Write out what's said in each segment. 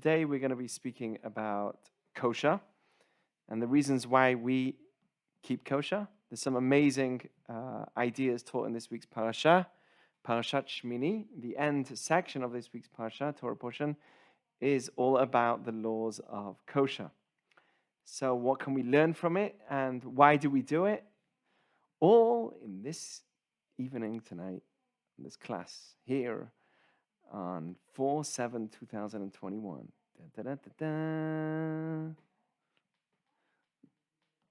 Today we're going to be speaking about kosher and the reasons why we keep kosher. There's some amazing ideas taught in this week's Parshat Shemini. The end section of this week's Parsha, Torah portion, is all about the laws of kosher. So what can we learn from it and why do we do it? All in this evening tonight, in this class here on 4/7/2021.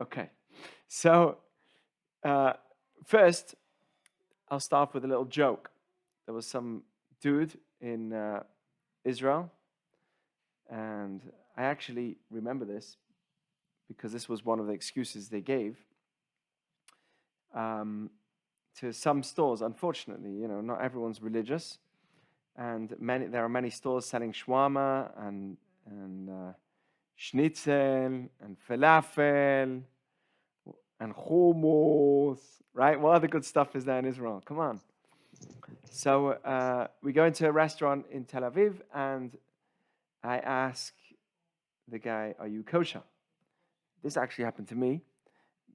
Okay, so first I'll start with a little joke. There was some dude in Israel, and I actually remember this because this was one of the excuses they gave to some stores. Unfortunately, not everyone's religious. And there are many stores selling shawarma and schnitzel and falafel and hummus, right? What other good stuff is there in Israel? Come on. So we go into a restaurant in Tel Aviv, and I ask the guy, "Are you kosher?" This actually happened to me.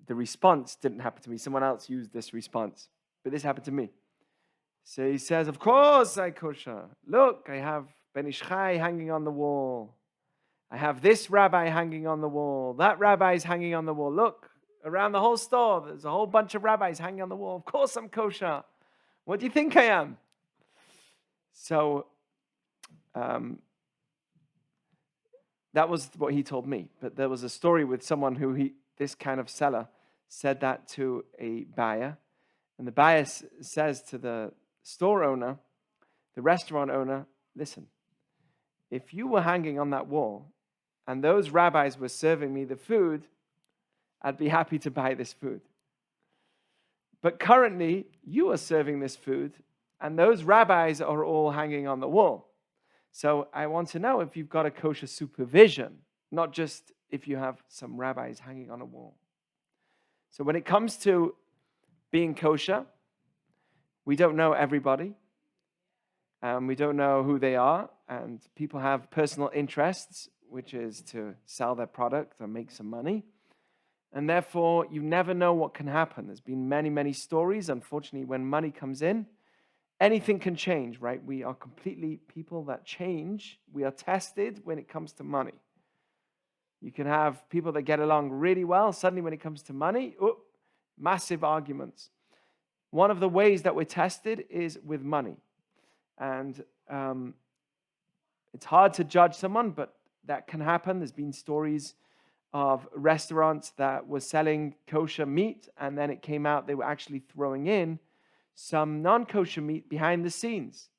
The response didn't happen to me. Someone else used this response, but this happened to me. So he says, "Of course I kosher. Look, I have Ben Ish Chai hanging on the wall. I have this rabbi hanging on the wall. That rabbi is hanging on the wall. Look, around the whole store, there's a whole bunch of rabbis hanging on the wall. Of course I'm kosher. What do you think I am?" So that was what he told me. But there was a story with someone who this kind of seller said that to a buyer. And the buyer says to the store owner, the restaurant owner, "Listen, if you were hanging on that wall and those rabbis were serving me the food, I'd be happy to buy this food. But currently, you are serving this food and those rabbis are all hanging on the wall. So I want to know if you've got a kosher supervision, not just if you have some rabbis hanging on a wall." So when it comes to being kosher, we don't know everybody. We don't know who they are. And people have personal interests, which is to sell their product or make some money. And therefore, you never know what can happen. There's been many, many stories. Unfortunately, when money comes in, anything can change, right? We are completely people that change. We are tested when it comes to money. You can have people that get along really well. Suddenly, when it comes to money, massive arguments. One of the ways that we're tested is with money. And it's hard to judge someone, but that can happen. There's been stories of restaurants that were selling kosher meat, and then it came out they were actually throwing in some non-kosher meat behind the scenes.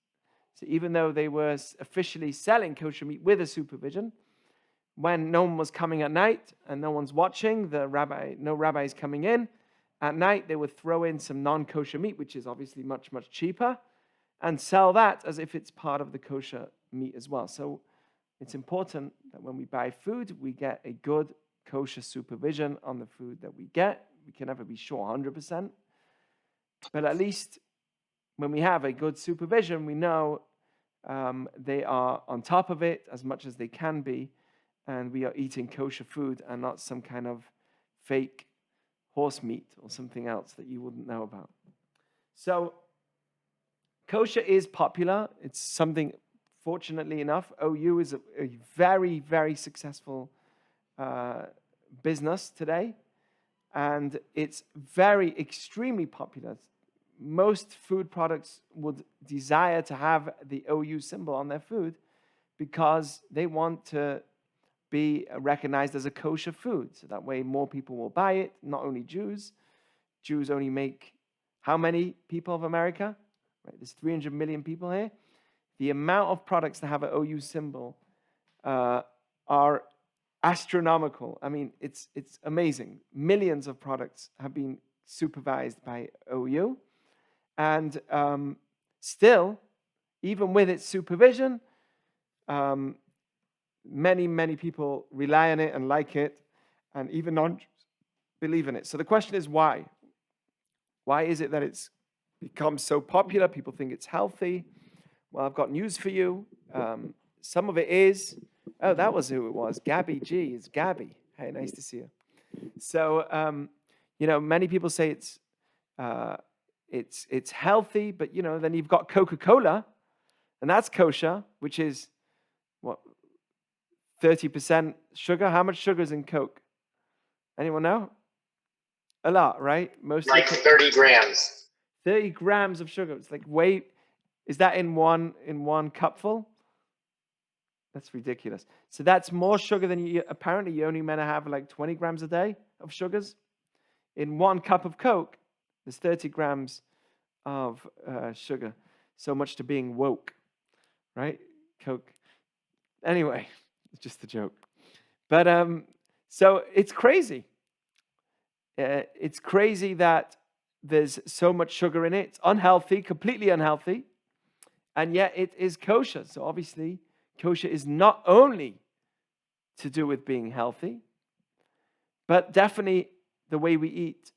So even though they were officially selling kosher meat with a supervision, when no one was coming at night and no one's watching, no rabbis coming in, at night they would throw in some non-kosher meat, which is obviously much, much cheaper, and sell that as if it's part of the kosher meat as well. So it's important that when we buy food, we get a good kosher supervision on the food that we get. We can never be sure 100%. But at least when we have a good supervision, we know they are on top of it as much as they can be, and we are eating kosher food and not some kind of fake horse meat or something else that you wouldn't know about. So kosher is popular. It's something, fortunately enough, OU is a very, very successful business today, and it's extremely popular. Most food products would desire to have the OU symbol on their food because they want to be recognized as a kosher food. So that way more people will buy it, not only Jews. Jews only make how many people of America? Right, there's 300 million people here. The amount of products that have an OU symbol are astronomical. I mean, it's amazing. Millions of products have been supervised by OU. And still, even with its supervision, many, many people rely on it and like it, and even non-Jews believe in it. So the question is why? Why is it that it's become so popular? People think it's healthy. Well, I've got news for you. Some of it is, Oh, that was who it was. Gabby G. It's Gabby. Hey, nice to see you. So, many people say it's healthy, but then you've got Coca-Cola, and that's kosher, which is what 30% sugar. How much sugar is in Coke? Anyone know? A lot, right? Most like 30 grams. 30 grams of sugar. It's like weight. Is that in one cupful? That's ridiculous. So that's more sugar than apparently you only meant to have like 20 grams a day of sugars. In 1 cup of Coke, there's 30 grams of sugar. So much to being woke, right? Coke. Anyway, it's just a joke. But so it's crazy. It's crazy that there's so much sugar in it. It's unhealthy, completely unhealthy. And yet it is kosher. So obviously, kosher is not only to do with being healthy, but definitely the way we eat.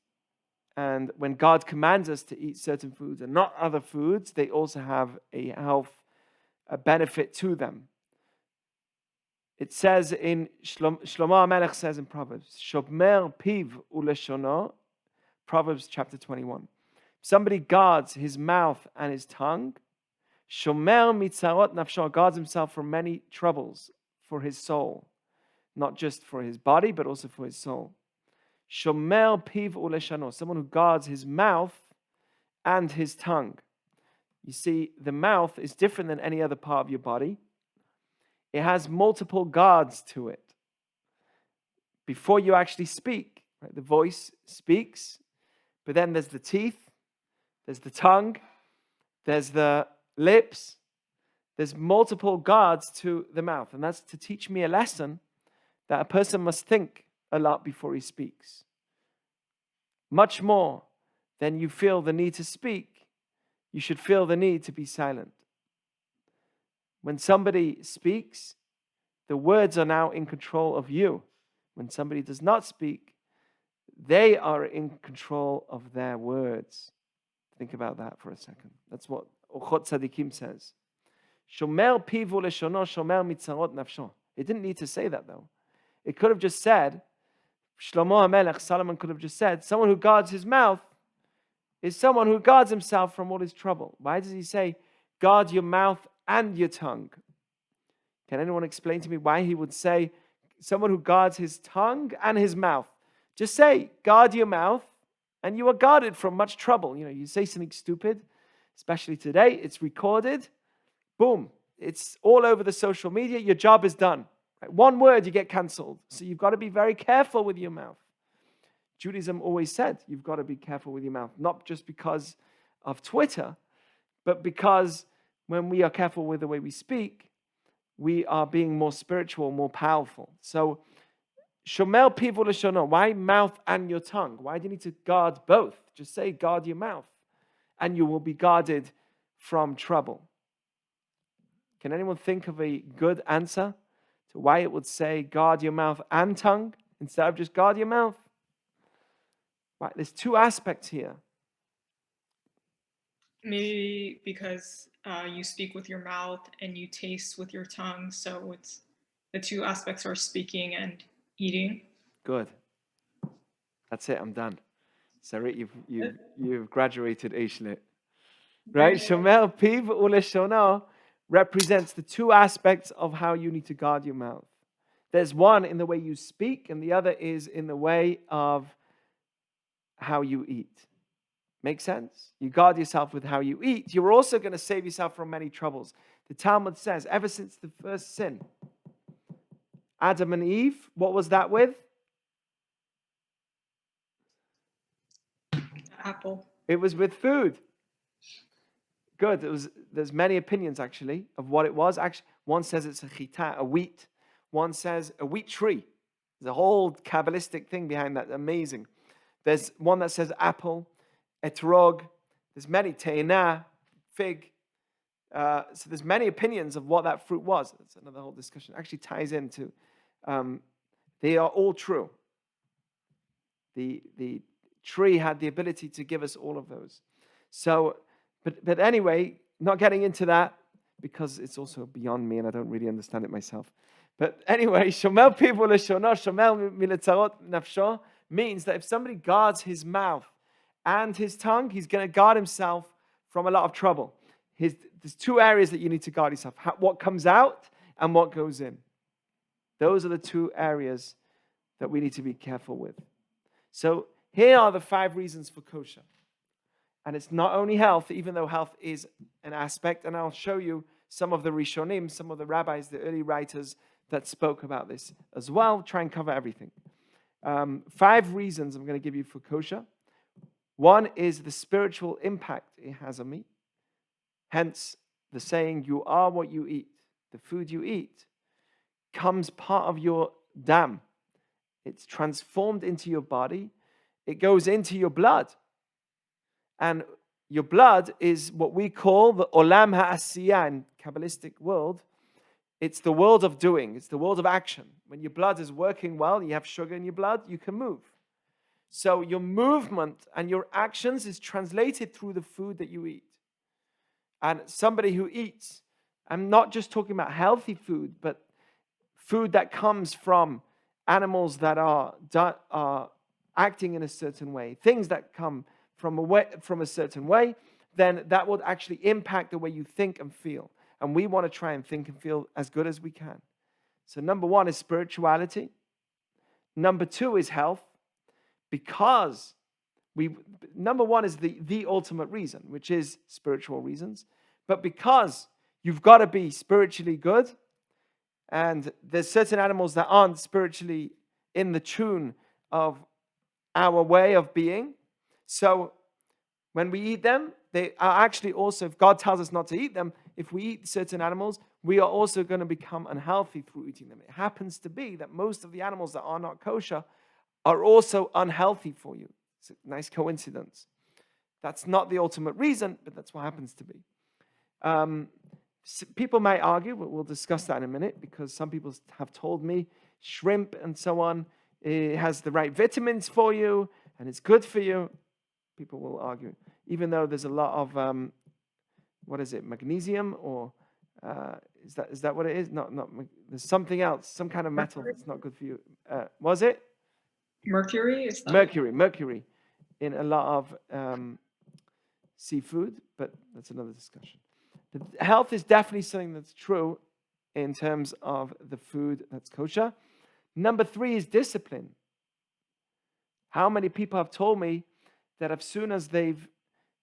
And when God commands us to eat certain foods and not other foods, they also have a health benefit to them. It says in Shlomo HaMelech says in Proverbs, Shomer piv uleshono, Proverbs chapter 21. Somebody guards his mouth and his tongue. Shomer mitzarot nafsho, guards himself from many troubles for his soul. Not just for his body, but also for his soul. Shomer piv uleshano, someone who guards his mouth and his tongue. You see, the mouth is different than any other part of your body. It has multiple guards to it. Before you actually speak, right? The voice speaks, but then there's the teeth, there's the tongue, there's the lips. There's multiple guards to the mouth, and that's to teach me a lesson that a person must think a lot before he speaks. Much more than you feel the need to speak, you should feel the need to be silent. When somebody speaks, the words are now in control of you. When somebody does not speak, they are in control of their words. Think about that for a second. That's what Ochot Tzadikim says. Shomer pivu leshono, shomer mitzarot nafsho. It didn't need to say that though. It could have just said, Shlomo HaMelech, Solomon could have just said, someone who guards his mouth is someone who guards himself from all his trouble. Why does he say, guard your mouth and your tongue? Can anyone explain to me why he would say, someone who guards his tongue and his mouth? Just say, guard your mouth, and you are guarded from much trouble. You say something stupid, especially today, it's recorded. Boom, it's all over the social media. Your job is done. Right? One word, you get cancelled. So you've got to be very careful with your mouth. Judaism always said you've got to be careful with your mouth, not just because of Twitter, but because when we are careful with the way we speak, we are being more spiritual, more powerful. So, Shomer pivu leshono, why mouth and your tongue? Why do you need to guard both? Just say guard your mouth, and you will be guarded from trouble. Can anyone think of a good answer to why it would say guard your mouth and tongue instead of just guard your mouth? Right, there's two aspects here. Maybe because you speak with your mouth and you taste with your tongue, so it's the two aspects are speaking and eating. Good. That's it. I'm done. Sorry, you've graduated Ishlit. Right? Shomer piv uleshono represents the two aspects of how you need to guard your mouth. There's one in the way you speak, and the other is in the way of how you eat. Make sense? You guard yourself with how you eat. You're also going to save yourself from many troubles. The Talmud says, ever since the first sin, Adam and Eve, what was that with? Apple. It was with food. Good. There's many opinions actually of what it was. Actually, one says it's a chita, a wheat. One says a wheat tree. There's a whole Kabbalistic thing behind that. Amazing. There's one that says apple, etrog. There's many, te'ina, fig. So there's many opinions of what that fruit was. That's another whole discussion. Actually ties into, they are all true. The tree had the ability to give us all of those. So, but anyway, not getting into that because it's also beyond me and I don't really understand it myself. But anyway, shomel pivu leshono, shomel miletzarot nafsho means that if somebody guards his mouth and his tongue, he's going to guard himself from a lot of trouble. There's two areas that you need to guard yourself: what comes out and what goes in. Those are the two areas that we need to be careful with. So here are the 5 reasons for kosher. And it's not only health, even though health is an aspect. And I'll show you some of the Rishonim, some of the rabbis, the early writers that spoke about this as well. Try and cover everything. 5 reasons I'm going to give you for kosher. One is the spiritual impact it has on me. Hence the saying, you are what you eat. The food you eat comes part of your dam. It's transformed into your body. It goes into your blood. And your blood is what we call the olam ha'asiyah in Kabbalistic world. It's the world of doing. It's the world of action. When your blood is working well, you have sugar in your blood, you can move. So your movement and your actions is translated through the food that you eat. And somebody who eats, I'm not just talking about healthy food, but food that comes from animals that are acting in a certain way, things that come from a certain way, then that would actually impact the way you think and feel. And we want to try and think and feel as good as we can. So number 1 is spirituality. Number 2 is health. Because number 1 is the ultimate reason, which is spiritual reasons. But because you've got to be spiritually good, and there's certain animals that aren't spiritually in the tune of our way of being. So when we eat them, they are actually also, if God tells us not to eat them, if we eat certain animals, we are also going to become unhealthy through eating them. It happens to be that most of the animals that are not kosher are also unhealthy for you. It's a nice coincidence. That's not the ultimate reason, but that's what happens to be. People might argue, but we'll discuss that in a minute, because some people have told me shrimp and so on, it has the right vitamins for you and it's good for you. People will argue, even though there's a lot of magnesium, or is that what it is? Not there's something else, some kind of metal that's not good for you. Was it Mercury? Is that mercury in a lot of seafood, but that's another discussion. The health is definitely something that's true in terms of the food that's kosher. Number 3 is discipline. How many people have told me that as soon as they've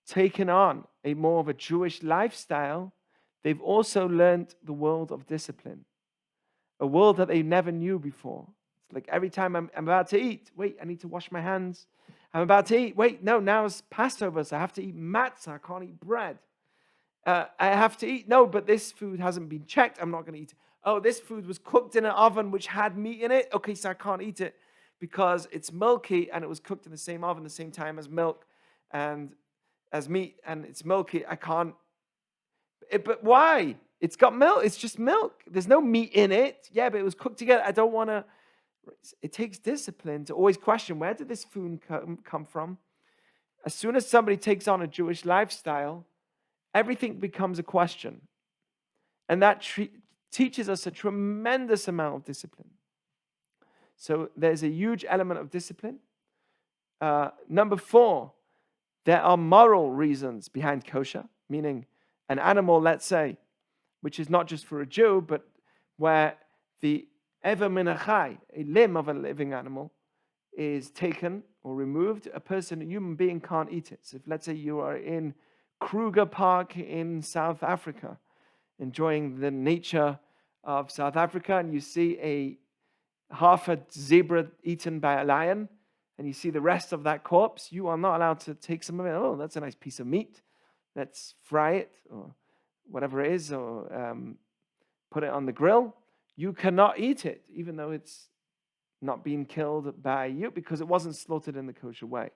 taken on a more of a Jewish lifestyle, they've also learned the world of discipline, a world that they never knew before. It's like every time I'm about to eat, wait, I need to wash my hands. I'm about to eat, wait, no, now it's Passover, so I have to eat matzah, I can't eat bread. I have to eat, no, but this food hasn't been checked, I'm not going to eat it. Oh, this food was cooked in an oven which had meat in it. Okay, so I can't eat it because it's milky and it was cooked in the same oven, the same time as milk and as meat, and it's milky. I can't. But why? It's got milk. It's just milk. There's no meat in it. Yeah, but it was cooked together. I don't want to. It takes discipline to always question, where did this food come from? As soon as somebody takes on a Jewish lifestyle, everything becomes a question. And that teaches us a tremendous amount of discipline. So there's a huge element of discipline. Number 4, there are moral reasons behind kosher, meaning an animal, let's say, which is not just for a Jew, but where the ever min achai, a limb of a living animal, is taken or removed, a human being can't eat it. So if, let's say, you are in Kruger Park in South Africa, enjoying the nature of South Africa, and you see half a zebra eaten by a lion, and you see the rest of that corpse, you are not allowed to take some of it. Oh, that's a nice piece of meat. Let's fry it, or whatever it is, or put it on the grill. You cannot eat it, even though it's not being killed by you, because it wasn't slaughtered in the kosher way.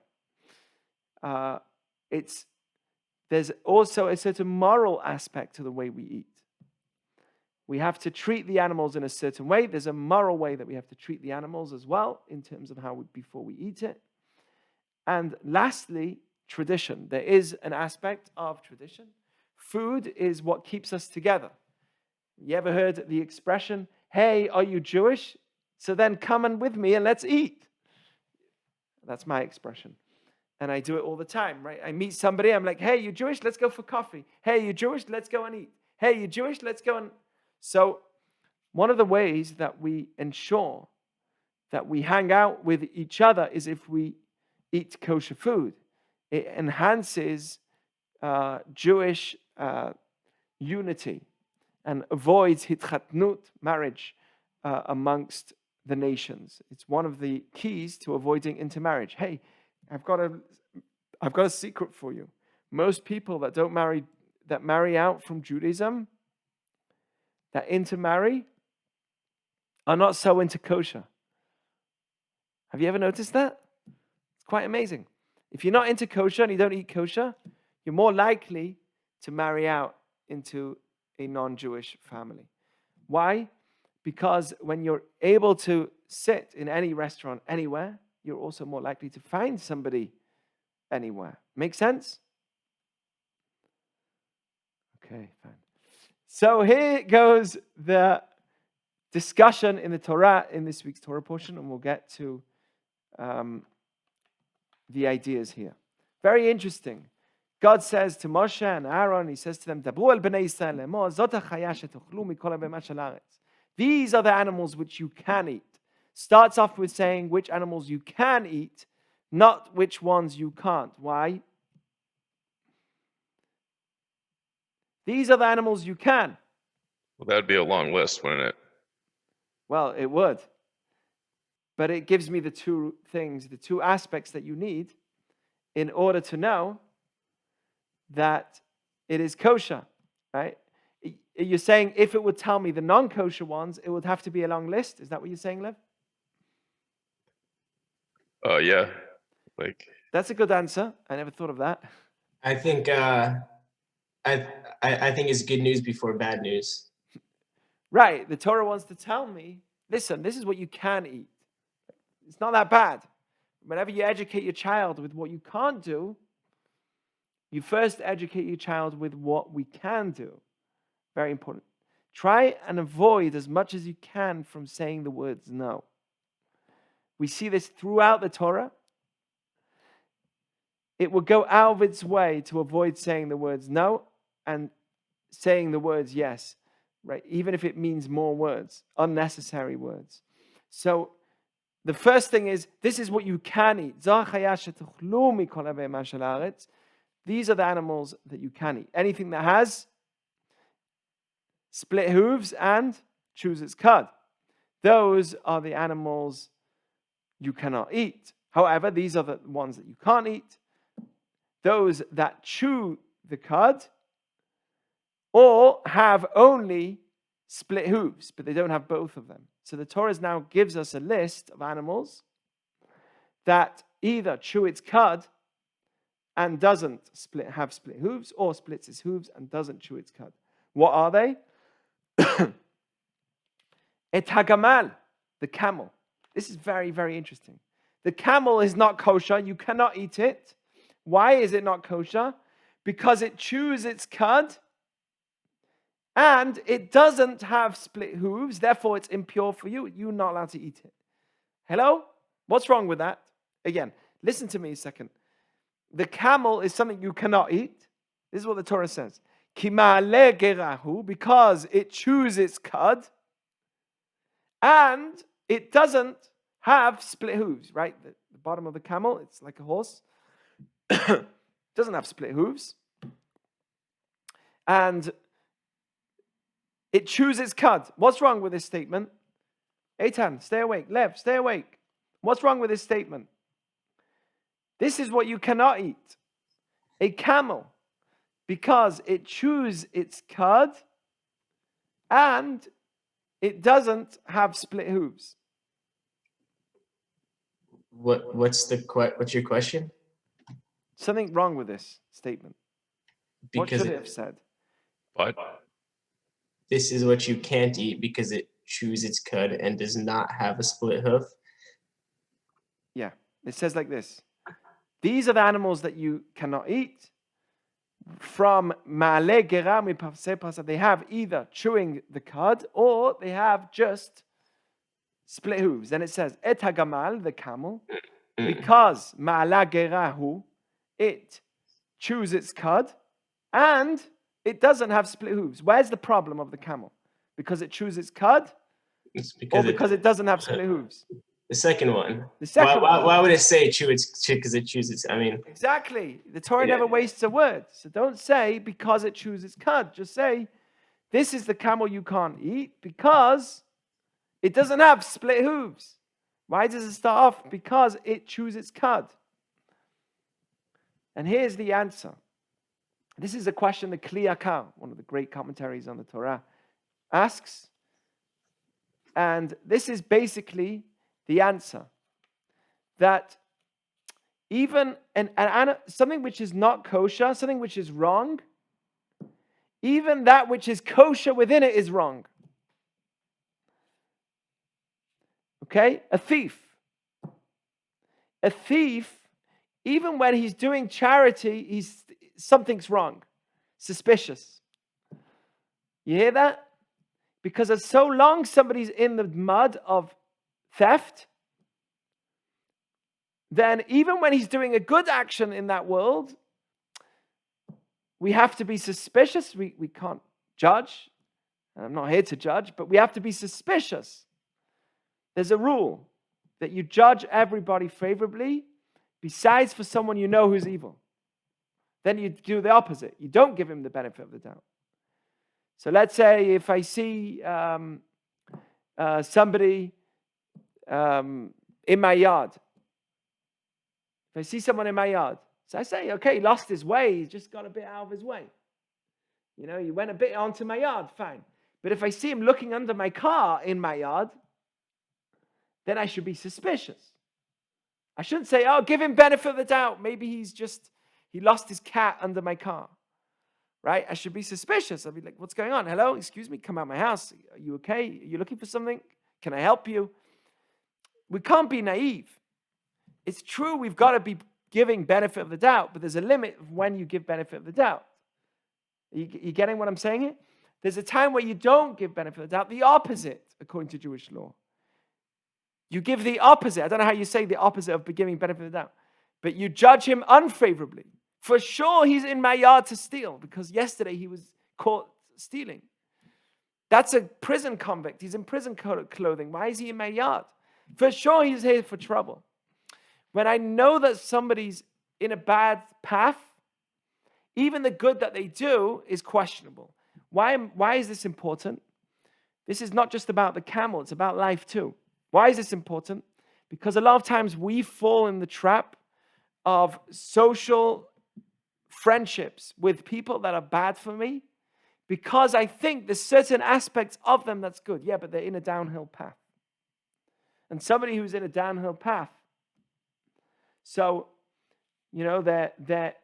There's also a certain moral aspect to the way we eat. We have to treat the animals in a certain way. There's a moral way that we have to treat the animals as well, in terms of before we eat it. And lastly, tradition. There is an aspect of tradition. Food is what keeps us together. You ever heard the expression, hey, are you Jewish? So then come and with me and let's eat. That's my expression. And I do it all the time, right? I meet somebody, I'm like, hey, you Jewish? Let's go for coffee. Hey, you Jewish? Let's go and eat. Hey, you Jewish? Let's go and... So one of the ways that we ensure that we hang out with each other is if we eat kosher food. It enhances Jewish unity and avoids hitchatnut, marriage, amongst the nations. It's one of the keys to avoiding intermarriage. Hey, I've got a secret for you. Most people that marry out from Judaism, that intermarry, are not so into kosher. Have you ever noticed that? It's quite amazing. If you're not into kosher and you don't eat kosher, you're more likely to marry out into a non-Jewish family. Why? Because when you're able to sit in any restaurant anywhere, you're also more likely to find somebody anywhere. Make sense? Okay, fine. So here goes the discussion in the Torah, in this week's Torah portion, and we'll get to the ideas here. Very interesting. God says to Moshe and Aaron, he says to them, Dabru el bnei Yisrael lemor, zot hachaya shetochlu mikol habehemat shel haaretz. These are the animals which you can eat. Starts off with saying which animals you can eat, not which ones you can't. Why? These are the animals you can. Well, that'd be a long list, wouldn't it? Well, it would. But it gives me the two things, the two aspects that you need in order to know that it is kosher, right? You're saying if it would tell me the non-kosher ones, it would have to be a long list. Is that what you're saying, Lev? Yeah. Like, that's a good answer. I never thought of that. I think I think it's good news before bad news. Right. The Torah wants to tell me, listen, this is what you can eat. It's not that bad. Whenever you educate your child with what you can't do, you first educate your child with what we can do. Very important. Try and avoid as much as you can from saying the words no. We see this throughout the Torah. It will go out of its way to avoid saying the words no and saying the words yes, right? Even if it means more words, unnecessary words. So the first thing is, this is what you can eat. These are the animals that you can eat. Anything that has split hooves and chews its cud. Those are the animals you cannot eat. However, these are the ones that you can't eat. Those that chew the cud or have only split hooves, but they don't have both of them. So the Torah now gives us a list of animals that either chew its cud and doesn't have split hooves, or splits its hooves and doesn't chew its cud. What are they? Et hagamal, the camel. This is very, very interesting. The camel is not kosher. You cannot eat it. Why is it not kosher? Because it chews its cud and it doesn't have split hooves. Therefore, it's impure for you. You're not allowed to eat it. Hello? What's wrong with that? Again, listen to me a second. The camel is something you cannot eat. This is what the Torah says. Kima'ale gerahu, because it chews its cud and it doesn't have split hooves, right? The bottom of the camel, it's like a horse. Doesn't have split hooves. And it chews its cud. What's wrong with this statement? Eitan, stay awake. Lev, stay awake. What's wrong with this statement? This is what you cannot eat. A camel, because it chews its cud and it doesn't have split hooves. What's your question? Something wrong with this statement. What Because should it have said? but this is what you can't eat because it chews its cud and does not have a split hoof. Yeah, it says like this. These are the animals that you cannot eat. from Ma'ale Gera Mipasei Parshat, they have either chewing the cud or they have just split hooves. And it says, Et hagamal, the camel, because Ma'ala Gerahu, it chews its cud and it doesn't have split hooves. Where's the problem of the camel? Because it chews its cud It's or because it doesn't have split hooves? the second one. The second one. Why would it say chew its because it chews its? I mean, Exactly. The Torah Yeah. never wastes a word. So don't say because it chews its cud. Just say, this is the camel you can't eat because it doesn't have split hooves. Why does it start off? Because it chews its cud. And here's the answer. This is a question that Kli Yakar, one of the great commentaries on the Torah, asks. And this is basically the answer. That even something which is not kosher, something which is wrong, even that which is kosher within it is wrong. Okay? A thief, even when he's doing charity, something's wrong, suspicious. You hear that? Because as so long somebody's in the mud of theft, then even when he's doing a good action in that world, we have to be suspicious. We can't judge. And I'm not here to judge, but we have to be suspicious. There's a rule that you judge everybody favorably, besides for someone you know who's evil. Then you do the opposite. You don't give him the benefit of the doubt. So let's say if I see somebody in my yard. If I see someone in my yard, so I say, okay, he lost his way. He's just got a bit out of his way. You know, he went a bit onto my yard, fine. But if I see him looking under my car in my yard, then I should be suspicious. I shouldn't say, oh, give him benefit of the doubt. Maybe he lost his cat under my car. Right? I should be suspicious. I'll be like, what's going on? Hello, excuse me, come out of my house. Are you okay? Are you looking for something? Can I help you? We can't be naive. It's true we've got to be giving benefit of the doubt, but there's a limit of when you give benefit of the doubt. You getting what I'm saying here? There's a time where you don't give benefit of the doubt, the opposite, according to Jewish law. You give the opposite. I don't know how you say the opposite of giving benefit of the doubt, but you judge him unfavorably. For sure he's in my yard to steal because yesterday he was caught stealing. That's a prison convict. He's in prison clothing. Why is he in my yard? For sure he's here for trouble. When I know that somebody's in a bad path, even the good that they do is questionable. Why is this important? This is not just about the camel, it's about life too. Why is this important? Because a lot of times we fall in the trap of social friendships with people that are bad for me because I think there's certain aspects of them that's good. Yeah, but they're in a downhill path. And somebody who's in a downhill path, so, you know, they're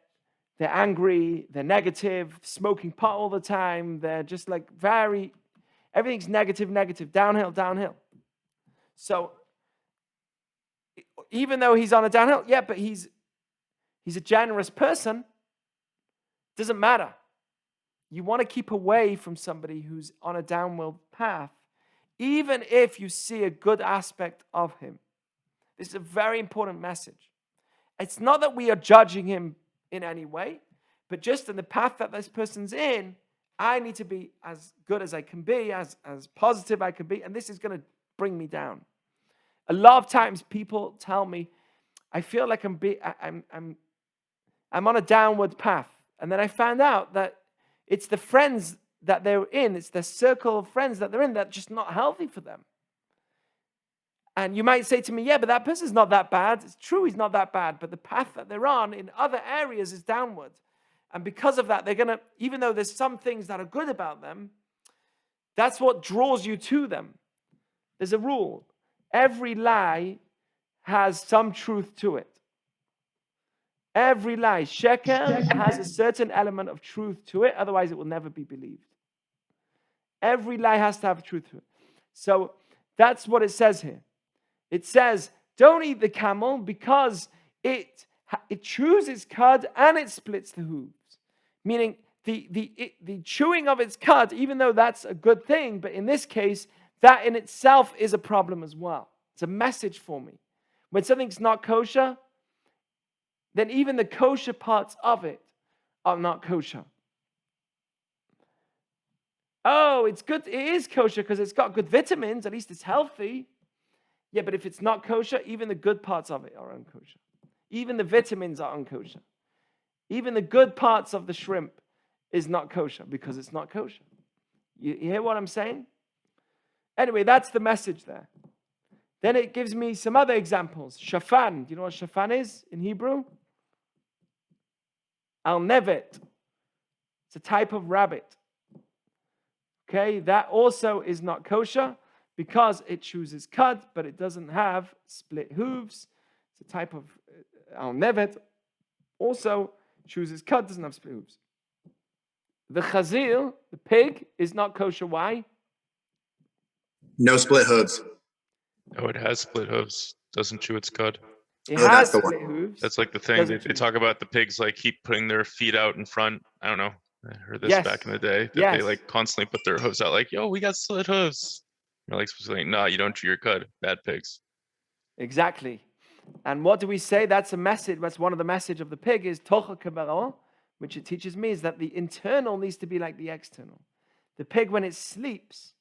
angry, they're negative, smoking pot all the time, they're just like everything's negative, downhill. So, even though he's on a downhill, yeah, but he's a generous person, doesn't matter. You want to keep away from somebody who's on a downward path, even if you see a good aspect of him. This is a very important message. It's not that we are judging him in any way, but just in the path that this person's in, I need to be as good as I can be, as positive I can be, and this is going to bring me down. A lot of times people tell me, I feel like I'm on a downward path. And then I found out that it's the friends that they're in, it's the circle of friends that they're in that's just not healthy for them. And you might say to me, yeah, but that person's not that bad. It's true he's not that bad, but the path that they're on in other areas is downward. And because of that, they're going to, even though there's some things that are good about them, that's what draws you to them. There's a rule. Every lie has some truth to it. Every lie. Sheker has a certain element of truth to it, otherwise it will never be believed. Every lie has to have truth to it. So that's what it says here. It says, don't eat the camel because it chews its cud and it splits the hooves. Meaning the chewing of its cud, even though that's a good thing, but in this case, that in itself is a problem as well. It's a message for me. When something's not kosher, then even the kosher parts of it are not kosher. Oh, it's good. It is kosher because it's got good vitamins. At least it's healthy. Yeah, but if it's not kosher, even the good parts of it are unkosher. Even the vitamins are unkosher. Even the good parts of the shrimp is not kosher because it's not kosher. You hear what I'm saying? Anyway, that's the message there. Then it gives me some other examples. Shafan. Do you know what shafan is in Hebrew? Al-nevet. It's a type of rabbit. Okay, that also is not kosher because it chooses cud, but it doesn't have split hooves. It's a type of al-nevet. Also chooses cud, doesn't have split hooves. The chazir, the pig, is not kosher. Why? No split hooves. Oh, it has split hooves. Doesn't chew its cud. It Oh, has that's the one. split hooves. That's like the thing. Doesn't They chew. talk about the pigs like keep putting their feet out in front. I don't know. I heard this Yes. back in the day that they Yes. like constantly put their hooves out like, yo, we got split hooves. They're like supposed to like, nah, you don't chew your cud. Bad pigs. Exactly. And what do we say? That's a message. That's one of the message of the pig is tocha kabaro, which it teaches me is that the internal needs to be like the external. The pig, when it sleeps,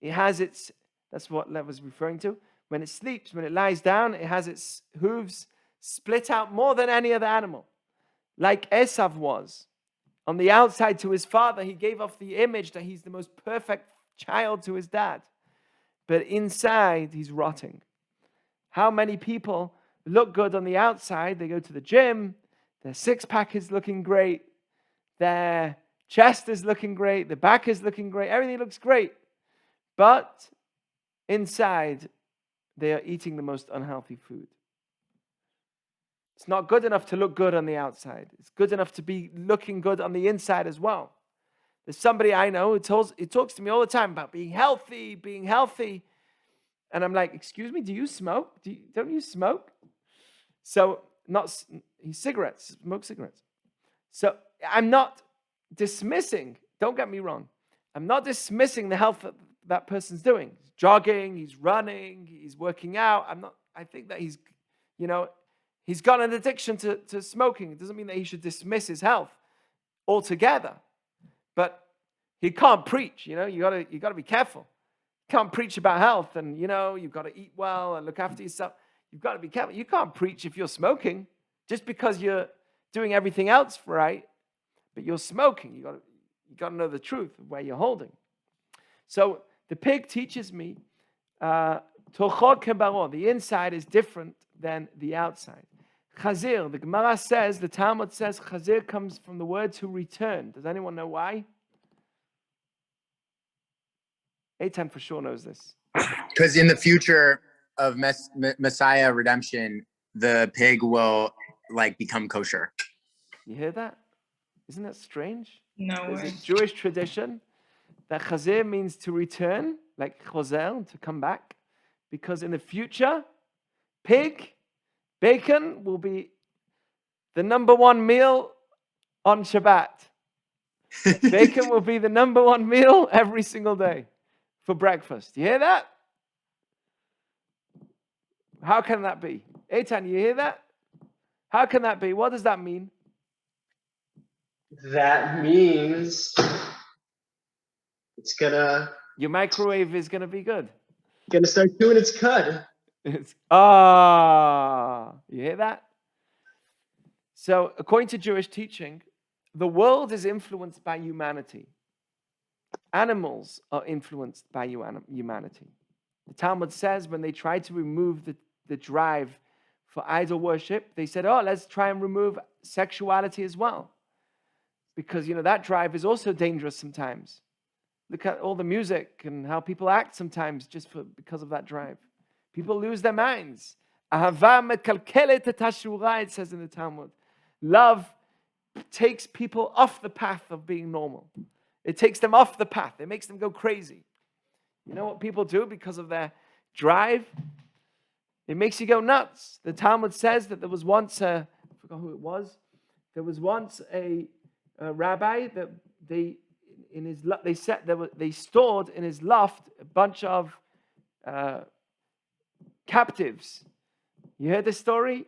it has its, that's what Lev was referring to. When it sleeps, when it lies down, it has its hooves split out more than any other animal. Like Esav was. On the outside to his father, he gave off the image that he's the most perfect child to his dad. But inside, he's rotting. How many people look good on the outside? They go to the gym, their six-pack is looking great, their chest is looking great, the back is looking great, everything looks great. But inside, they are eating the most unhealthy food. It's not good enough to look good on the outside. It's good enough to be looking good on the inside as well. There's somebody I know who talks to me all the time about being healthy. And I'm like, excuse me, do you smoke? Don't you smoke? So, cigarettes, smoke cigarettes. So I'm not dismissing, don't get me wrong, I'm not dismissing the health that person's doing. He's jogging, he's running, he's working out. I think that he's got an addiction to smoking. It doesn't mean that he should dismiss his health altogether. But he can't preach, you gotta be careful. You can't preach about health and you've got to eat well and look after yourself. You've got to be careful. You can't preach if you're smoking just because you're doing everything else right, but you're smoking. You got to know the truth of where you're holding. So the pig teaches me tochod kebaro. The inside is different than the outside. Chazir, the Gemara says, the Talmud says, chazir comes from the word to return. Does anyone know why? Eitan for sure knows this. Because in the future of Messiah redemption, the pig will become kosher. You hear that? Isn't that strange? No There's way. a Jewish tradition that chazir means to return, like choser, to come back. Because in the future, bacon will be the number one meal on Shabbat. Bacon will be the number one meal every single day for breakfast. You hear that? How can that be? Eitan, you hear that? How can that be? What does that mean? That means it's Your microwave is gonna be good. gonna start doing its cud. You hear that? So, according to Jewish teaching, the world is influenced by humanity. Animals are influenced by humanity. The Talmud says when they tried to remove the drive for idol worship, they said, let's try and remove sexuality as well. Because, that drive is also dangerous sometimes. Look at all the music and how people act sometimes because of that drive. People lose their minds. Ahava mekalkelet et hashura, it says in the Talmud. Love takes people off the path of being normal. It takes them off the path. It makes them go crazy. You know what people do because of their drive? It makes you go nuts. The Talmud says that there was once I forgot who it was. There was once a rabbi that they stored in his loft a bunch of captives. You heard this story?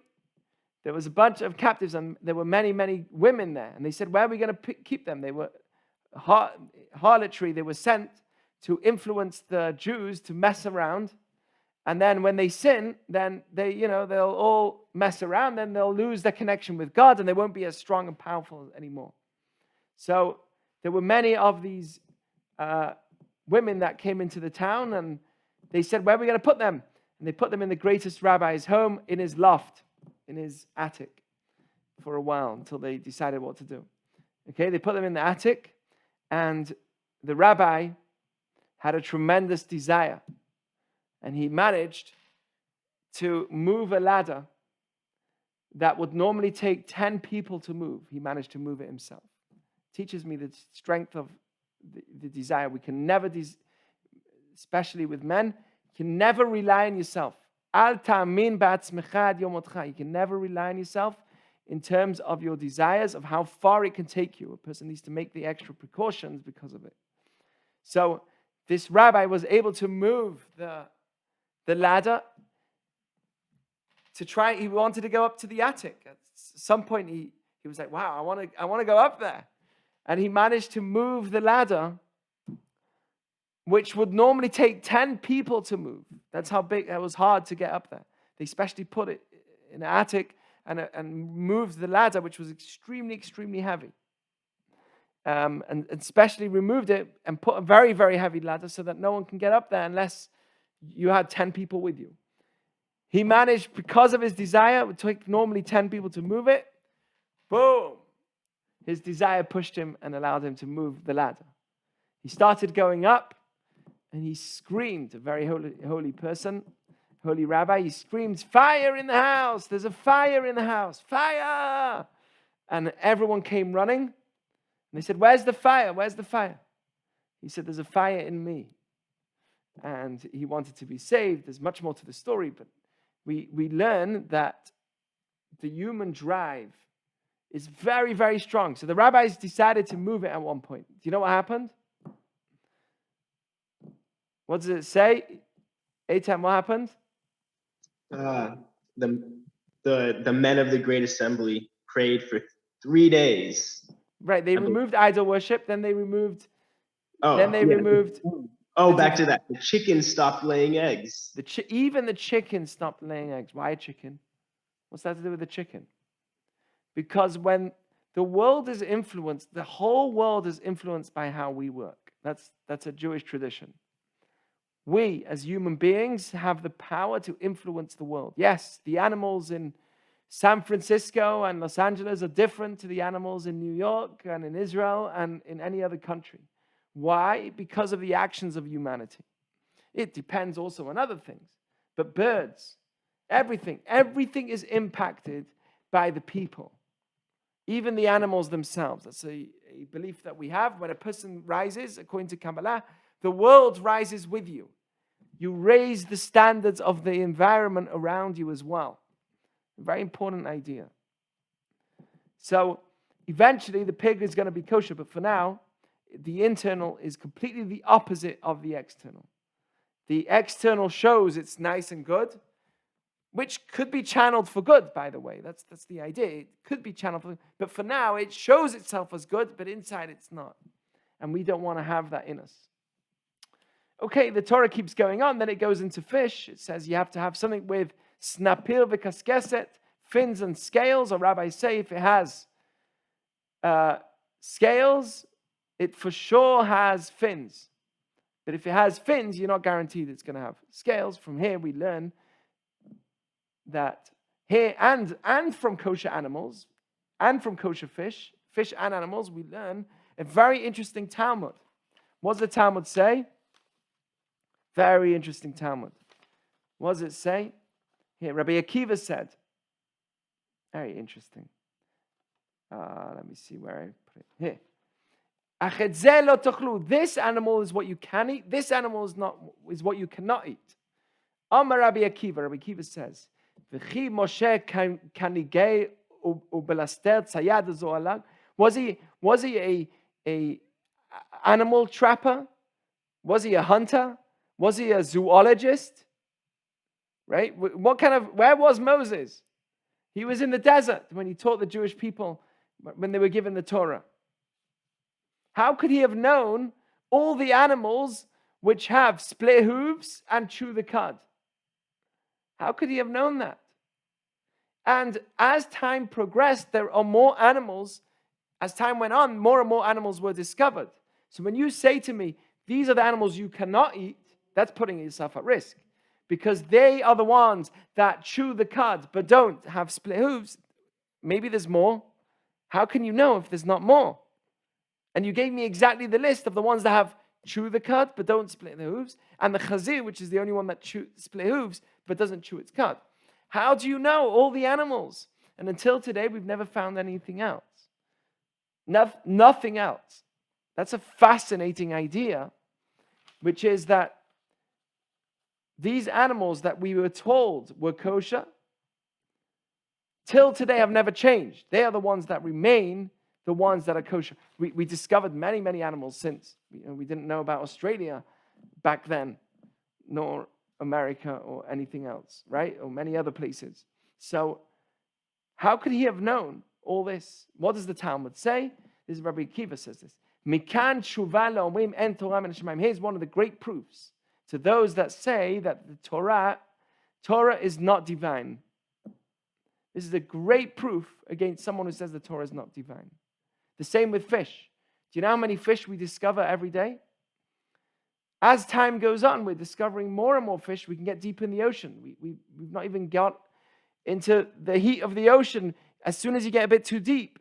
There was a bunch of captives, and there were many, many women there. And they said, where are we going to keep them? They were harlotry. They were sent to influence the Jews to mess around. And then when they sin, then they'll all mess around. Then they'll lose their connection with God, and they won't be as strong and powerful anymore. So there were many of these women that came into the town, and they said, where are we going to put them? And they put them in the greatest rabbi's home, in his loft, in his attic, for a while until they decided what to do. Okay, they put them in the attic, and the rabbi had a tremendous desire, and he managed to move a ladder that would normally take 10 people to move. He managed to move it himself. Teaches me the strength of the desire. We can never, especially with men, you can never rely on yourself. You can never rely on yourself in terms of your desires, of how far it can take you. A person needs to make the extra precautions because of it. So this rabbi was able to move the ladder to try. He wanted to go up to the attic. At some point, he was like, wow, I want to go up there. And he managed to move the ladder, which would normally take 10 people to move. That's how big. It was hard to get up there. They especially put it in an attic and moved the ladder, which was extremely, extremely heavy. And especially removed it and put a very, very heavy ladder so that no one can get up there unless you had 10 people with you. He managed, because of his desire, it would take normally 10 people to move it. Boom! His desire pushed him and allowed him to move the ladder. He started going up, and he screamed, a very holy person, holy rabbi, he screams, fire in the house! There's a fire in the house! Fire! And everyone came running. And they said, where's the fire? Where's the fire? He said, there's a fire in me. And he wanted to be saved. There's much more to the story, but we learn that the human drive is very, very strong. So the rabbis decided to move it at one point. Do you know what happened? What does it say? Eitan, what happened? The men of the Great Assembly prayed for 3 days. Right, they removed idol worship, then they removed. Removed. Back to that. The chicken stopped laying eggs. Even the chicken stopped laying eggs. Why a chicken? What's that to do with the chicken? Because when the world is influenced, the whole world is influenced by how we work. That's a Jewish tradition. We, as human beings, have the power to influence the world. Yes, the animals in San Francisco and Los Angeles are different to the animals in New York and in Israel and in any other country. Why? Because of the actions of humanity. It depends also on other things. But birds, everything is impacted by the people. Even the animals themselves. That's a belief that we have. When a person rises, according to Kabbalah, the world rises with you. You raise the standards of the environment around you as well. A very important idea. So eventually the pig is going to be kosher, but for now, the internal is completely the opposite of the external. The external shows it's nice and good, which could be channeled for good, by the way. That's the idea. It could be channeled for good. But for now, it shows itself as good, but inside it's not. And we don't want to have that in us. Okay, the Torah keeps going on. Then it goes into fish. It says you have to have something with snapir v'kaskeset, fins and scales. Or rabbis say if it has scales, it for sure has fins. But if it has fins, you're not guaranteed it's going to have scales. From here we learn that here and from kosher animals and from kosher fish and animals, we learn a very interesting Talmud. What does the Talmud say? Very interesting Talmud. What does it say? Here, Rabbi Akiva said, very interesting. Let me see where I put it. Here. This animal is what you can eat. This animal is what you cannot eat. Amar Rabbi Akiva. Rabbi Akiva says, Was he a animal trapper? Was he a hunter? Was he a zoologist? Right? Where was Moses? He was in the desert when he taught the Jewish people when they were given the Torah. How could he have known all the animals which have split hooves and chew the cud? How could he have known that? And as time progressed, there are more animals. As time went on, more and more animals were discovered. So when you say to me, these are the animals you cannot eat, that's putting yourself at risk. Because they are the ones that chew the cud but don't have split hooves. Maybe there's more. How can you know if there's not more? And you gave me exactly the list of the ones that have chew the cud but don't split the hooves, and the chazir, which is the only one that split hooves but doesn't chew its cud. How do you know all the animals? And until today, we've never found anything else. Nothing else. That's a fascinating idea, which is that these animals that we were told were kosher, till today have never changed. They are the ones that remain the ones that are kosher. We discovered many, many animals since. We didn't know about Australia back then, nor America or anything else, right? Or many other places. So how could he have known all this? What does the Talmud say? This is Rabbi Akiva says this. Mikan tshuva le'omrim en Torah min hashamayim. Here's one of the great proofs to those that say that the Torah is not divine. This is a great proof against someone who says the Torah is not divine. The same with fish. Do you know how many fish we discover every day? As time goes on, we're discovering more and more fish. We can get deep in the ocean. We've not even got into the heat of the ocean. As soon as you get a bit too deep,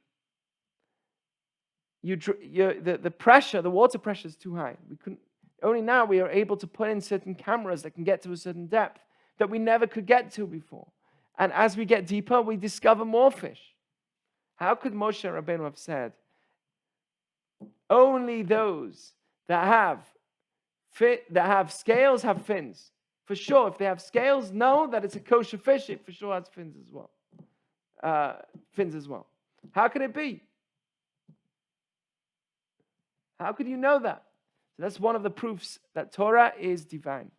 the pressure, the water pressure is too high. Only now we are able to put in certain cameras that can get to a certain depth that we never could get to before. And as we get deeper, we discover more fish. How could Moshe Rabbeinu have said, only those that have scales have fins? For sure, if they have scales, know that it's a kosher fish. It for sure has fins as well. How could it be? How could you know that? So that's one of the proofs that Torah is divine.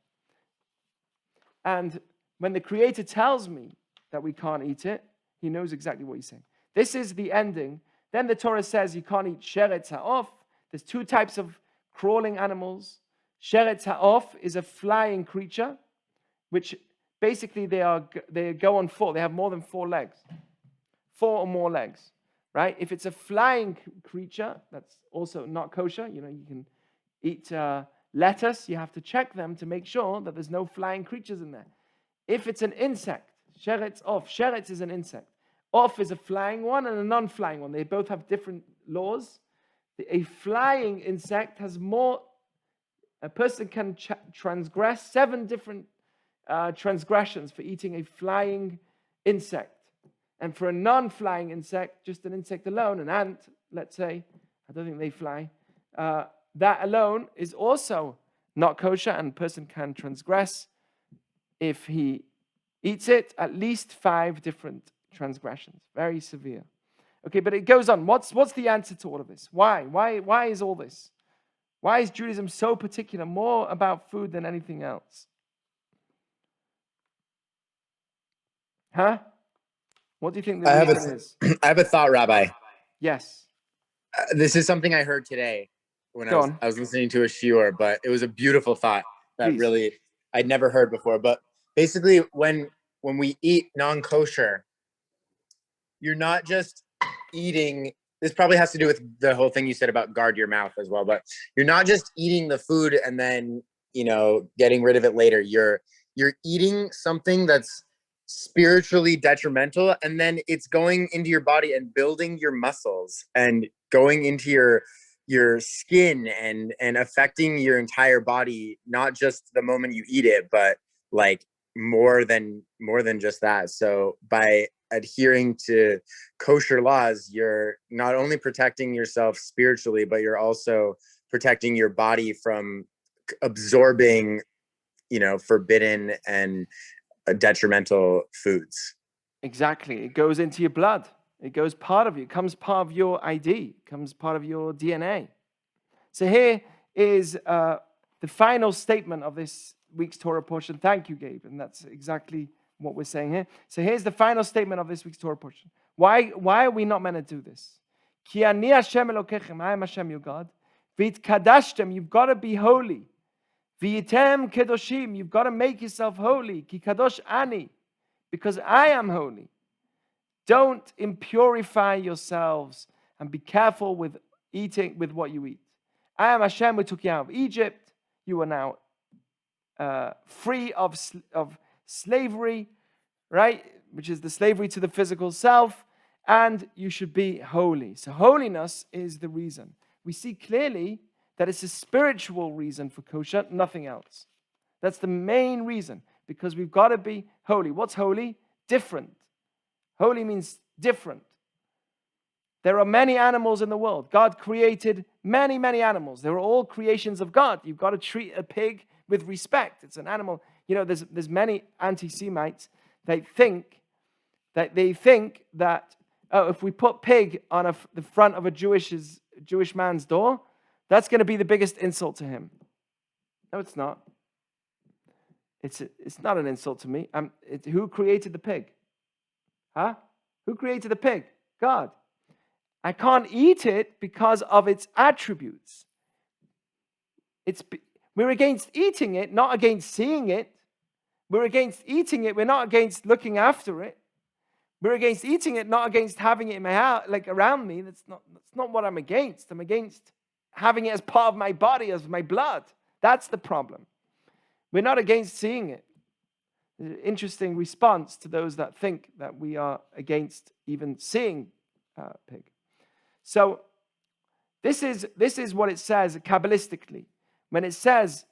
And when the Creator tells me that we can't eat it, He knows exactly what He's saying. This is the ending. Then the Torah says you can't eat sheretz ha'of. There's two types of crawling animals. Sheretz ha'of is a flying creature, which basically they go on four. They have more than 4 legs. 4 or more legs, right? If it's a flying creature, that's also not kosher. You can eat lettuce. You have to check them to make sure that there's no flying creatures in there. If it's an insect, sheretz off. Sheretz is an insect. Off is a flying one and a non-flying one. They both have different laws. A flying insect has more. A person can transgress 7 different transgressions for eating a flying insect. And for a non-flying insect, just an insect alone, an ant, let's say, I don't think they fly, that alone is also not kosher, and a person can transgress, if he eats it, at least 5 different transgressions. Very severe. Okay, but it goes on. What's the answer to all of this? Why is all this? Why is Judaism so particular, more about food than anything else? Huh? What do you think the reason is? I have a thought, Rabbi. Yes. This is something I heard today when I was listening to a shiur, but it was a beautiful thought that Please. really I'd never heard before. But basically, when we eat non-kosher, you're not just eating. This probably has to do with the whole thing you said about guard your mouth as well. But you're not just eating the food and then getting rid of it later. You're eating something that's spiritually detrimental, and then it's going into your body and building your muscles and going into your skin and affecting your entire body, not just the moment you eat it, but like more than just that. So by adhering to kosher laws, you're not only protecting yourself spiritually, but you're also protecting your body from absorbing forbidden and detrimental foods. Exactly. It goes into your blood. It goes part of you. It comes part of your ID. It comes part of your DNA. So here is the final statement of this week's Torah portion. Thank you, Gabe. And that's exactly what we're saying here. So here's the final statement of this week's Torah portion. Why are we not meant to do this? Ki ani Hashem Elokechem, I am Hashem your God. V'yitkadashtem, you've got to be holy. V'yitem kedoshim, you've got to make yourself holy. Ki kadosh ani, because I am holy. Don't impurify yourselves and be careful with eating, with what you eat. I am Hashem who took you out of Egypt. You are now free of slavery, right? Which is the slavery to the physical self. And you should be holy. So holiness is the reason. We see clearly that it's a spiritual reason for kosher, nothing else. That's the main reason, because we've got to be holy. What's holy? Different. Holy means different. There are many animals in the world. God created many, many animals. They were all creations of God. You've got to treat a pig with respect. It's an animal. You know, there's many anti-Semites that think that if we put pig on the front of a Jewish man's door, that's going to be the biggest insult to him. No, it's not. It's not an insult to me. Who created the pig? Huh? Who created the pig? God. I can't eat it because of its attributes. We're against eating it, not against seeing it. We're against eating it. We're not against looking after it. We're against eating it, not against having it in my house, like around me. That's not what I'm against. I'm against having it as part of my body, as my blood. That's the problem. We're not against seeing it. Interesting response to those that think that we are against even seeing pig. So this is what it says Kabbalistically. When it says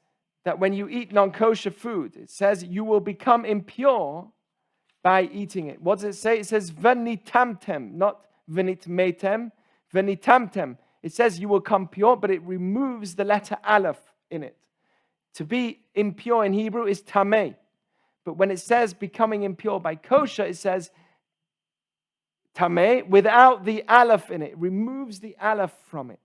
that when you eat non-kosher food, it says you will become impure by eating it. What does it say? It says venitamtem, not venitmetem, venitamtem. It says you will come pure, but it removes the letter aleph in it. To be impure in Hebrew is tameh. But when it says becoming impure by kosher, it says tameh without the aleph in it. It removes the aleph from it.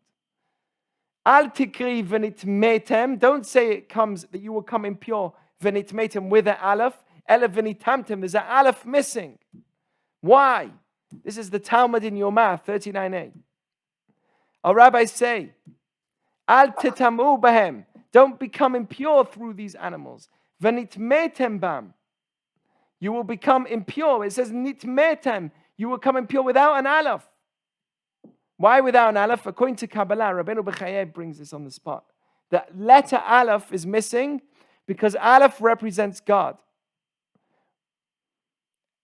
Al tikri venitmetem. Don't say that you will come impure venitmetem with the aleph. Ele venitamtem. There's an aleph missing. Why? This is the Talmud in your mouth, 39a. Our rabbis say, Al titamu bahem. Don't become impure through these animals. Venitmetem bam. You will become impure. It says nitmetem. You will come impure without an aleph. Why without an aleph? According to Kabbalah, Rabbeinu Bechayev brings this on the spot. The letter aleph is missing because aleph represents God.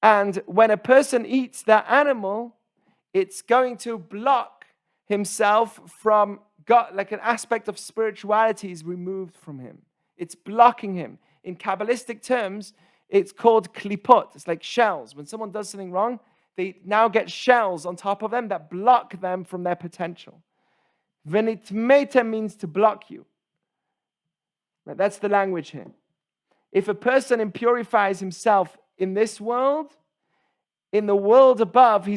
And when a person eats that animal, it's going to block himself from God, like an aspect of spirituality is removed from him. It's blocking him. In Kabbalistic terms, it's called klipot. It's like shells. When someone does something wrong, they now get shells on top of them that block them from their potential. Venitmeta means to block you. Right, that's the language here. If a person impurifies himself in this world, in the world above, he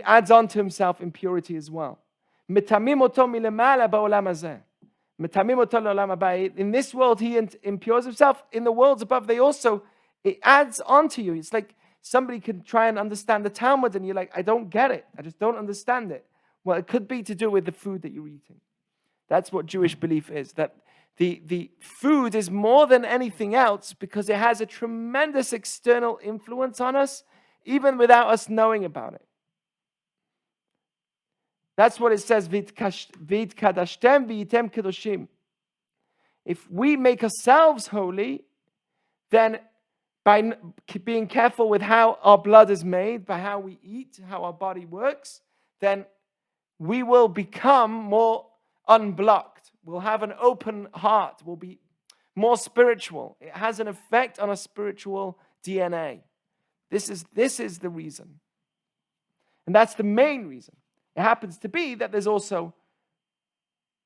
adds on to himself impurity as well. In this world, he impures himself. In the worlds above, it adds on to you. It's like somebody can try and understand the Talmud, and you're like, I don't get it. I just don't understand it. Well, it could be to do with the food that you're eating. That's what Jewish belief is, that the food is more than anything else because it has a tremendous external influence on us, even without us knowing about it. That's what it says, V'yitkadashtem v'yitem kedoshim. If we make ourselves holy, then by being careful with how our blood is made, by how we eat, how our body works, then we will become more unblocked. We'll have an open heart. We'll be more spiritual. It has an effect on our spiritual DNA. This is the reason. And that's the main reason. It happens to be that there's also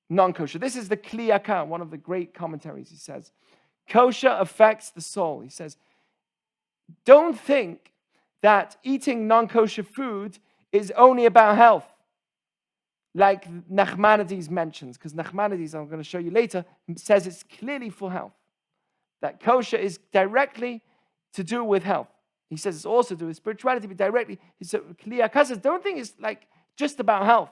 non-kosher. This is the Kli Yakar, one of the great commentaries. He says, kosher affects the soul. He says, don't think that eating non-kosher food is only about health, like Nachmanides mentions, because Nachmanides, I'm going to show you later, says it's clearly for health. That kosher is directly to do with health. He says it's also to do with spirituality, but directly. He said, don't think it's like just about health.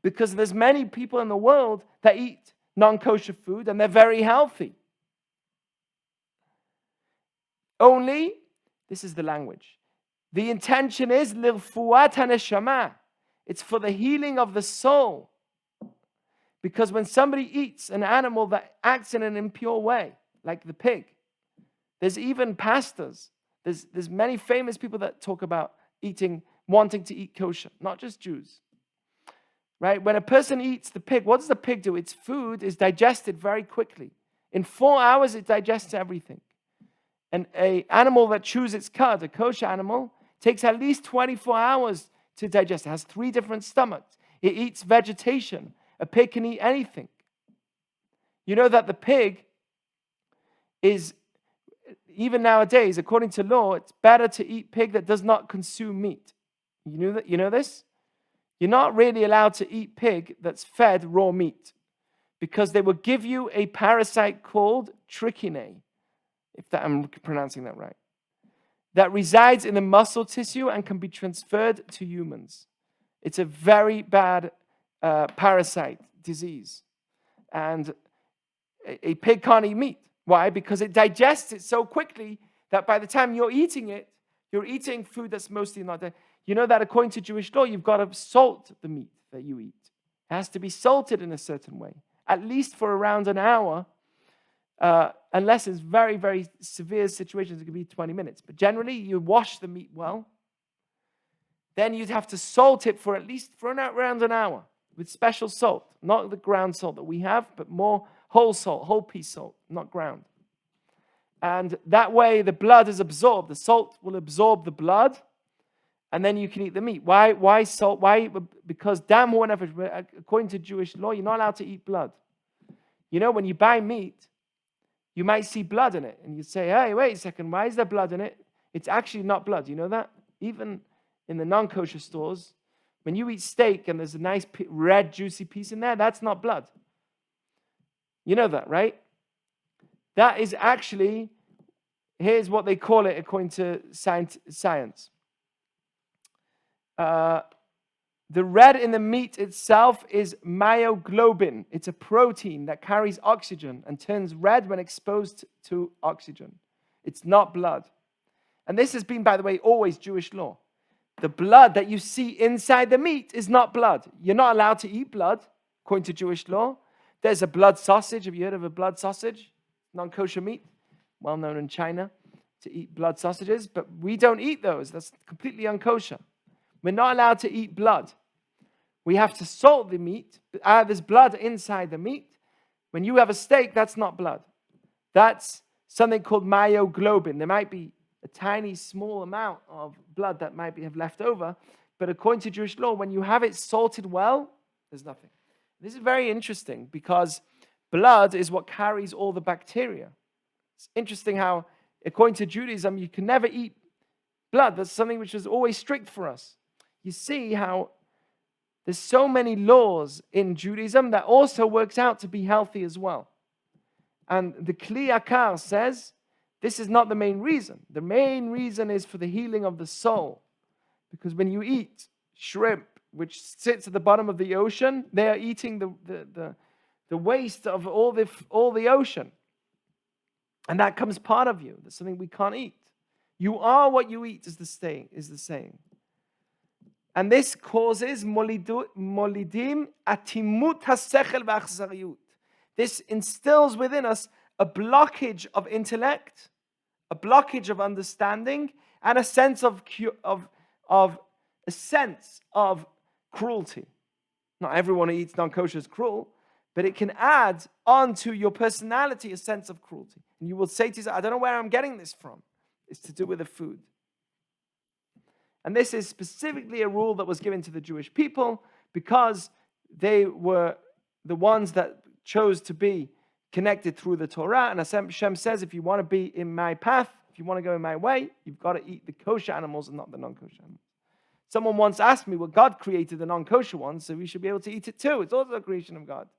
Because there's many people in the world that eat non-kosher food and they're very healthy. Only, this is the language, the intention is l'rfuat haneshama. It's for the healing of the soul. Because when somebody eats an animal that acts in an impure way, like the pig, there's even pastors. There's many famous people that talk about wanting to eat kosher, not just Jews. Right? When a person eats the pig, what does the pig do? Its food is digested very quickly. In 4 hours, it digests everything. And an animal that chews its cud, a kosher animal, takes at least 24 hours to digest. It has 3 different stomachs. It eats vegetation. A pig can eat anything. You know that the pig is, even nowadays, according to law, it's better to eat pig that does not consume meat. You know this? You're not really allowed to eat pig that's fed raw meat because they will give you a parasite called trichinae, if I'm pronouncing that right, that resides in the muscle tissue and can be transferred to humans. It's a very bad parasite disease. And a pig can't eat meat. Why? Because it digests it so quickly that by the time you're eating it, you're eating food that's mostly not there. You know that according to Jewish law, you've got to salt the meat that you eat. It has to be salted in a certain way, at least for around an hour, unless it's very, very severe situations, it could be 20 minutes. But generally, you wash the meat well. Then you'd have to salt it for at least around an hour with special salt, not the ground salt that we have, but more whole salt, whole piece salt, not ground. And that way the blood is absorbed. The salt will absorb the blood, and then you can eat the meat. Why salt? Why? Because dam or whatever, according to Jewish law, you're not allowed to eat blood. You know, when you buy meat, you might see blood in it. And you say, hey, wait a second, why is there blood in it? It's actually not blood. You know that? Even in the non-kosher stores, when you eat steak and there's a nice red juicy piece in there, that's not blood. You know that, right? That is actually, here's what they call it according to science. The red in the meat itself is myoglobin. It's a protein that carries oxygen and turns red when exposed to oxygen. It's not blood. And this has been, by the way, always Jewish law. The blood that you see inside the meat is not blood. You're not allowed to eat blood, according to Jewish law. There's a blood sausage. Have you heard of a blood sausage? Non-kosher meat, well known in China to eat blood sausages, but we don't eat those. That's completely unkosher. We're not allowed to eat blood. We have to salt the meat. There's blood inside the meat. When you have a steak, that's not blood. That's something called myoglobin. There might be a tiny, small amount of blood that might have left over, but according to Jewish law, when you have it salted well, there's nothing. This is very interesting because blood is what carries all the bacteria. It's interesting how, according to Judaism, you can never eat blood. That's something which is always strict for us. You see how there's so many laws in Judaism that also works out to be healthy as well. And the Kli Yakar says this is not the main reason. The main reason is for the healing of the soul. Because when you eat shrimp, which sits at the bottom of the ocean, they are eating the waste of all the ocean. And that comes part of you. That's something we can't eat. You are what you eat is the saying. And this causes molidim atimut hasechel v'achzariyut. This instills within us a blockage of intellect, a blockage of understanding, and a sense of cruelty. Not everyone who eats non-kosher is cruel, but it can add onto your personality a sense of cruelty. And you will say to yourself, I don't know where I'm getting this from. It's to do with the food. And this is specifically a rule that was given to the Jewish people because they were the ones that chose to be connected through the Torah. And Hashem says, if you want to be in my path, If you want to go in my way, you've got to eat the kosher animals and not the non-kosher animals. Someone once asked me, well, God created the non-kosher ones, so we should be able to eat it too. It's also a creation of God.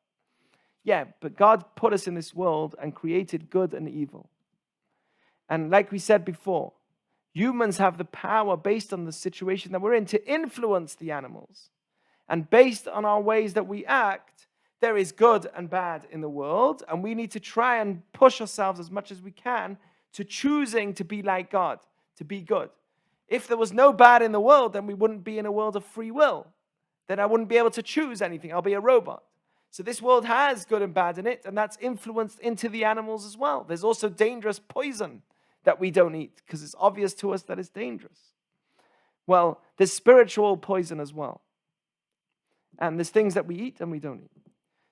Yeah, but God put us in this world and created good and evil. And like we said before, humans have the power based on the situation that we're in to influence the animals. And based on our ways that we act, there is good and bad in the world. And we need to try and push ourselves as much as we can to choosing to be like God, to be good. If there was no bad in the world, then we wouldn't be in a world of free will. Then I wouldn't be able to choose anything. I'll be a robot. So this world has good and bad in it, and that's influenced into the animals as well. There's also dangerous poison that we don't eat because it's obvious to us that it's dangerous. Well, there's spiritual poison as well. And there's things that we eat and we don't eat.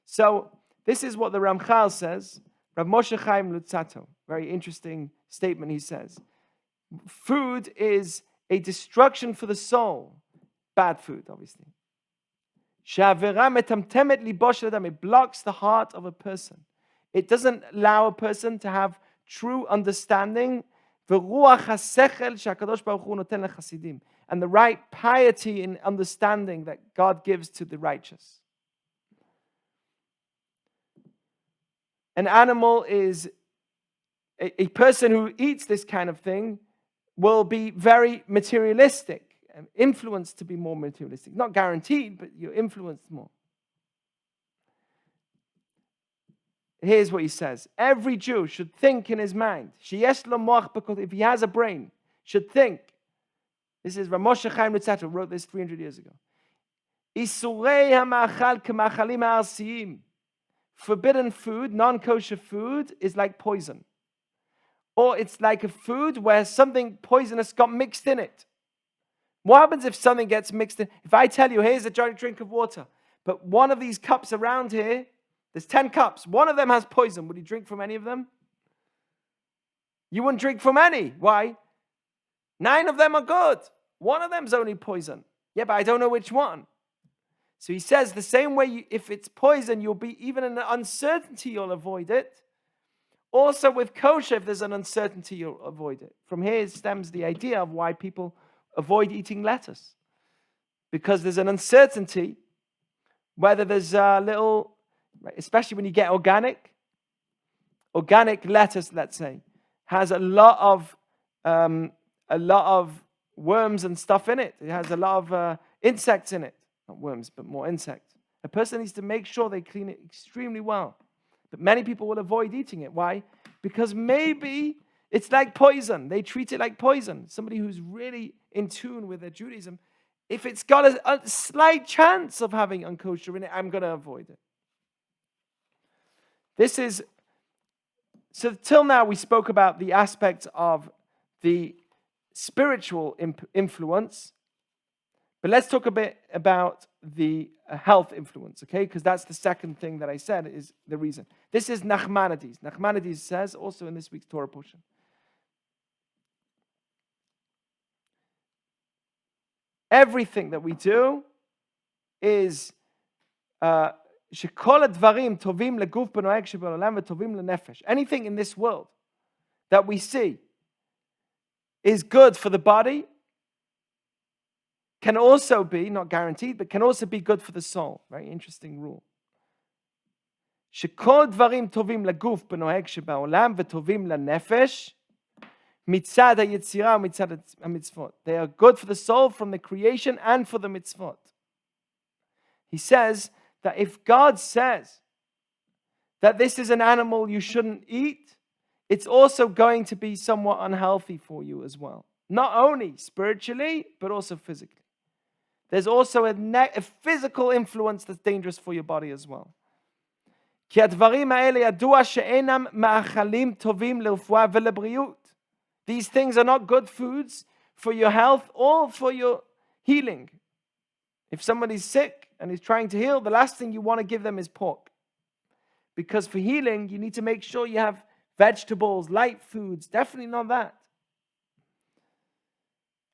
So this is what the Ramchal says. Rav Moshe Chaim Lutzato, very interesting statement he says. Food is a destruction for the soul. Bad food, obviously. It blocks the heart of a person. It doesn't allow a person to have true understanding. And the right piety and understanding that God gives to the righteous. An animal is a person who eats this kind of thing will be very materialistic and influenced to be more materialistic. Not guaranteed, but you're influenced more. Here's what he says. Every Jew should think in his mind. Because if he has a brain, should think. This is Rav Moshe Chaim Lutzato wrote this 300 years ago. Forbidden food, non-kosher food, is like poison. Or it's like a food where something poisonous got mixed in it. What happens if something gets mixed in? If I tell you, here's a drink of water, but one of these cups around here, there's 10 cups. One of them has poison. Would you drink from any of them? You wouldn't drink from any. Why? 9 of them are good. One of them's only poison. Yeah, but I don't know which one. So he says the same way, if it's poison, you'll be, even in an uncertainty, you'll avoid it. Also with kosher, if there's an uncertainty, you'll avoid it. From here stems the idea of why people avoid eating lettuce. Because there's an uncertainty whether there's a little, especially when you get organic lettuce, let's say, has a lot of worms and stuff in it. It has a lot of insects in it. Not worms, but more insects. A person needs to make sure they clean it extremely well. But many people will avoid eating it. Why? Because maybe it's like poison. They treat it like poison. Somebody who's really in tune with their Judaism, if it's got a slight chance of having unkosher in it, I'm going to avoid it. This is, so till now we spoke about the aspects of the spiritual influence, but let's talk a bit about the health influence, okay? Because that's the second thing that I said is the reason. This is Nachmanides. Nachmanides says, also in this week's Torah portion, everything that we do is anything in this world that we see is good for the body, can also be, not guaranteed, but can also be good for the soul. Very interesting rule. They are good for the soul from the creation and for the mitzvot. He says that if God says that this is an animal you shouldn't eat, it's also going to be somewhat unhealthy for you as well. Not only spiritually, but also physically. There's also a physical influence that's dangerous for your body as well. These things are not good foods for your health or for your healing. If somebody's sick and is trying to heal, the last thing you want to give them is pork. Because for healing, you need to make sure you have vegetables, light foods, definitely not that.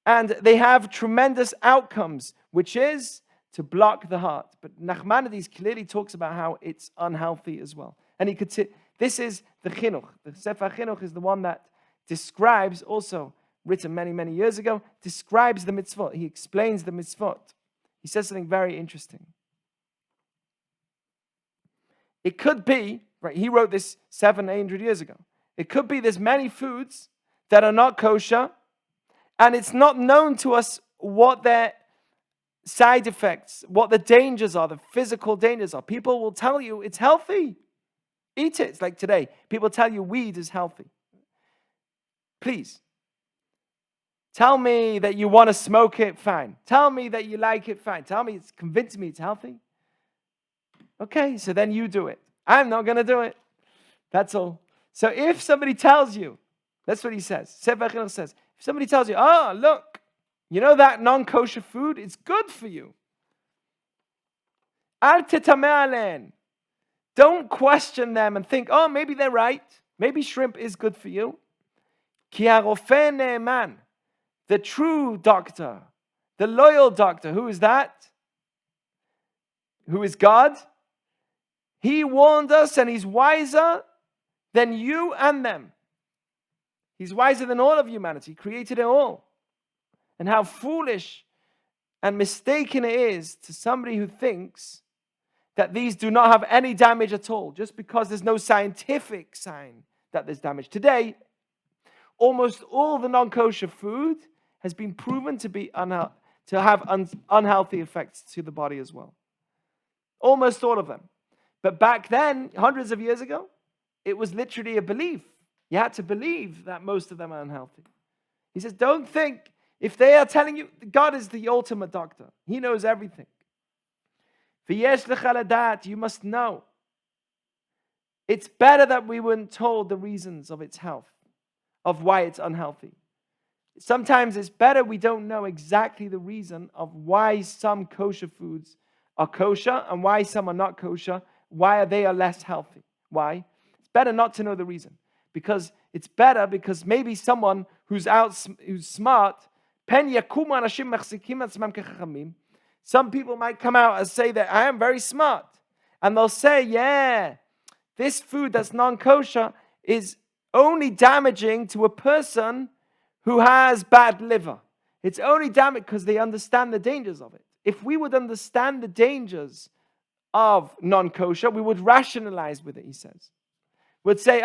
And they have tremendous outcomes, which is to block the heart. But Nachmanides clearly talks about how it's unhealthy as well. And he could say, this is the chinuch. The Sefer Chinuch is the one that describes, also written many, many years ago, describes the mitzvot. He explains the mitzvot. He says something very interesting. It could be, right, he wrote this 700-800 years ago. It could be there's many foods that are not kosher, and it's not known to us what their side effects, what the dangers are, the physical dangers are. People will tell you it's healthy. Eat it. It's like today. People tell you weed is healthy. Please. Tell me that you want to smoke it, fine. Tell me that you like it, fine. Tell me, convince me it's healthy. Okay, so then you do it. I'm not going to do it. That's all. So if somebody tells you, that's what he says. Sefer Chinuch says, if somebody tells you, oh, look, you know that non-kosher food? It's good for you. Al tetameh alein. Don't question them and think, oh, maybe they're right. Maybe shrimp is good for you. Ki harofeh ne'eman. The true doctor, the loyal doctor, who is that? Who is God? He warned us and he's wiser than you and them. He's wiser than all of humanity. He created it all. And how foolish and mistaken it is to somebody who thinks that these do not have any damage at all, just because there's no scientific sign that there's damage. Today, almost all the non-kosher food has been proven to have unhealthy effects to the body as well. Almost all of them. But back then, hundreds of years ago, it was literally a belief. You had to believe that most of them are unhealthy. He says, don't think, if they are telling you, God is the ultimate doctor. He knows everything. V'yesh lecha ledat, you must know. It's better that we weren't told the reasons of its health, of why it's unhealthy. Sometimes it's better we don't know exactly the reason of why some kosher foods are kosher and why some are not kosher, why they are less healthy. Why? It's better not to know the reason. Because it's better because maybe someone who's smart, some people might come out and say that I am very smart. And they'll say, yeah, this food that's non-kosher is only damaging to a person who has bad liver. It's only damaging because they understand the dangers of it. If we would understand the dangers of non-kosher, we would rationalize with it, he says. We'd say,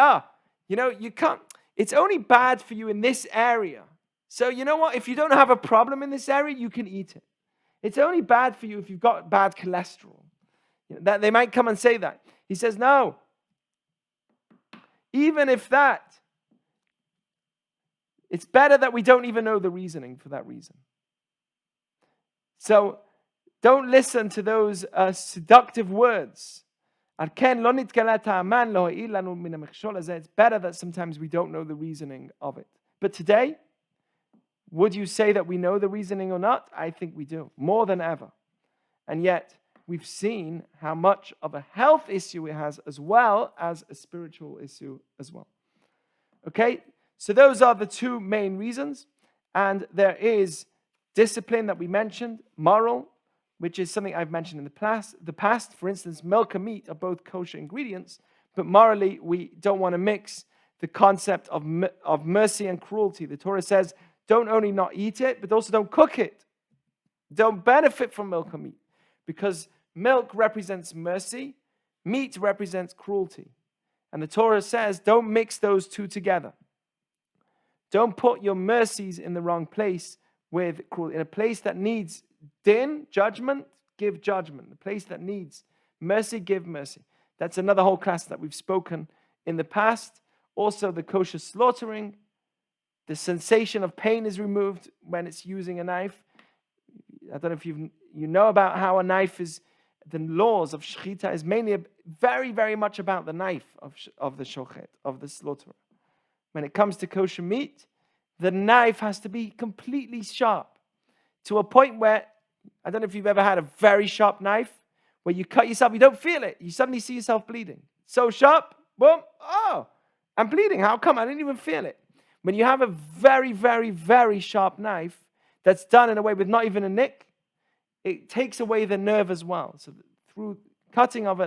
you can't, it's only bad for you in this area. So you know what? If you don't have a problem in this area, you can eat it. It's only bad for you if you've got bad cholesterol. That they might come and say that. He says, no. Even if that, it's better that we don't even know the reasoning for that reason. So don't listen to those seductive words. It's better that sometimes we don't know the reasoning of it. But today, would you say that we know the reasoning or not? I think we do, more than ever. And yet, we've seen how much of a health issue it has as well as a spiritual issue as well. Okay, so those are the two main reasons. And there is discipline that we mentioned, moral, which is something I've mentioned in the past. For instance, milk and meat are both kosher ingredients, but morally, we don't want to mix the concept of mercy and cruelty. The Torah says, don't only not eat it, but also don't cook it. Don't benefit from milk and meat, because milk represents mercy, meat represents cruelty. And the Torah says, don't mix those two together. Don't put your mercies in the wrong place with cruelty. In a place that needs din, judgment, give judgment. The place that needs mercy, give mercy. That's another whole class that we've spoken in the past. Also, the kosher slaughtering. The sensation of pain is removed when it's using a knife. I don't know if you know about how a knife is, the laws of shechita is mainly very, very much about the knife of the shochet, of the slaughterer. When it comes to kosher meat, the knife has to be completely sharp to a point where, I don't know if you've ever had a very sharp knife where you cut yourself, you don't feel it. You suddenly see yourself bleeding. So sharp, boom, oh, I'm bleeding. How come? I didn't even feel it. When you have a very, very, very sharp knife that's done in a way with not even a nick, it takes away the nerve as well. So through cutting of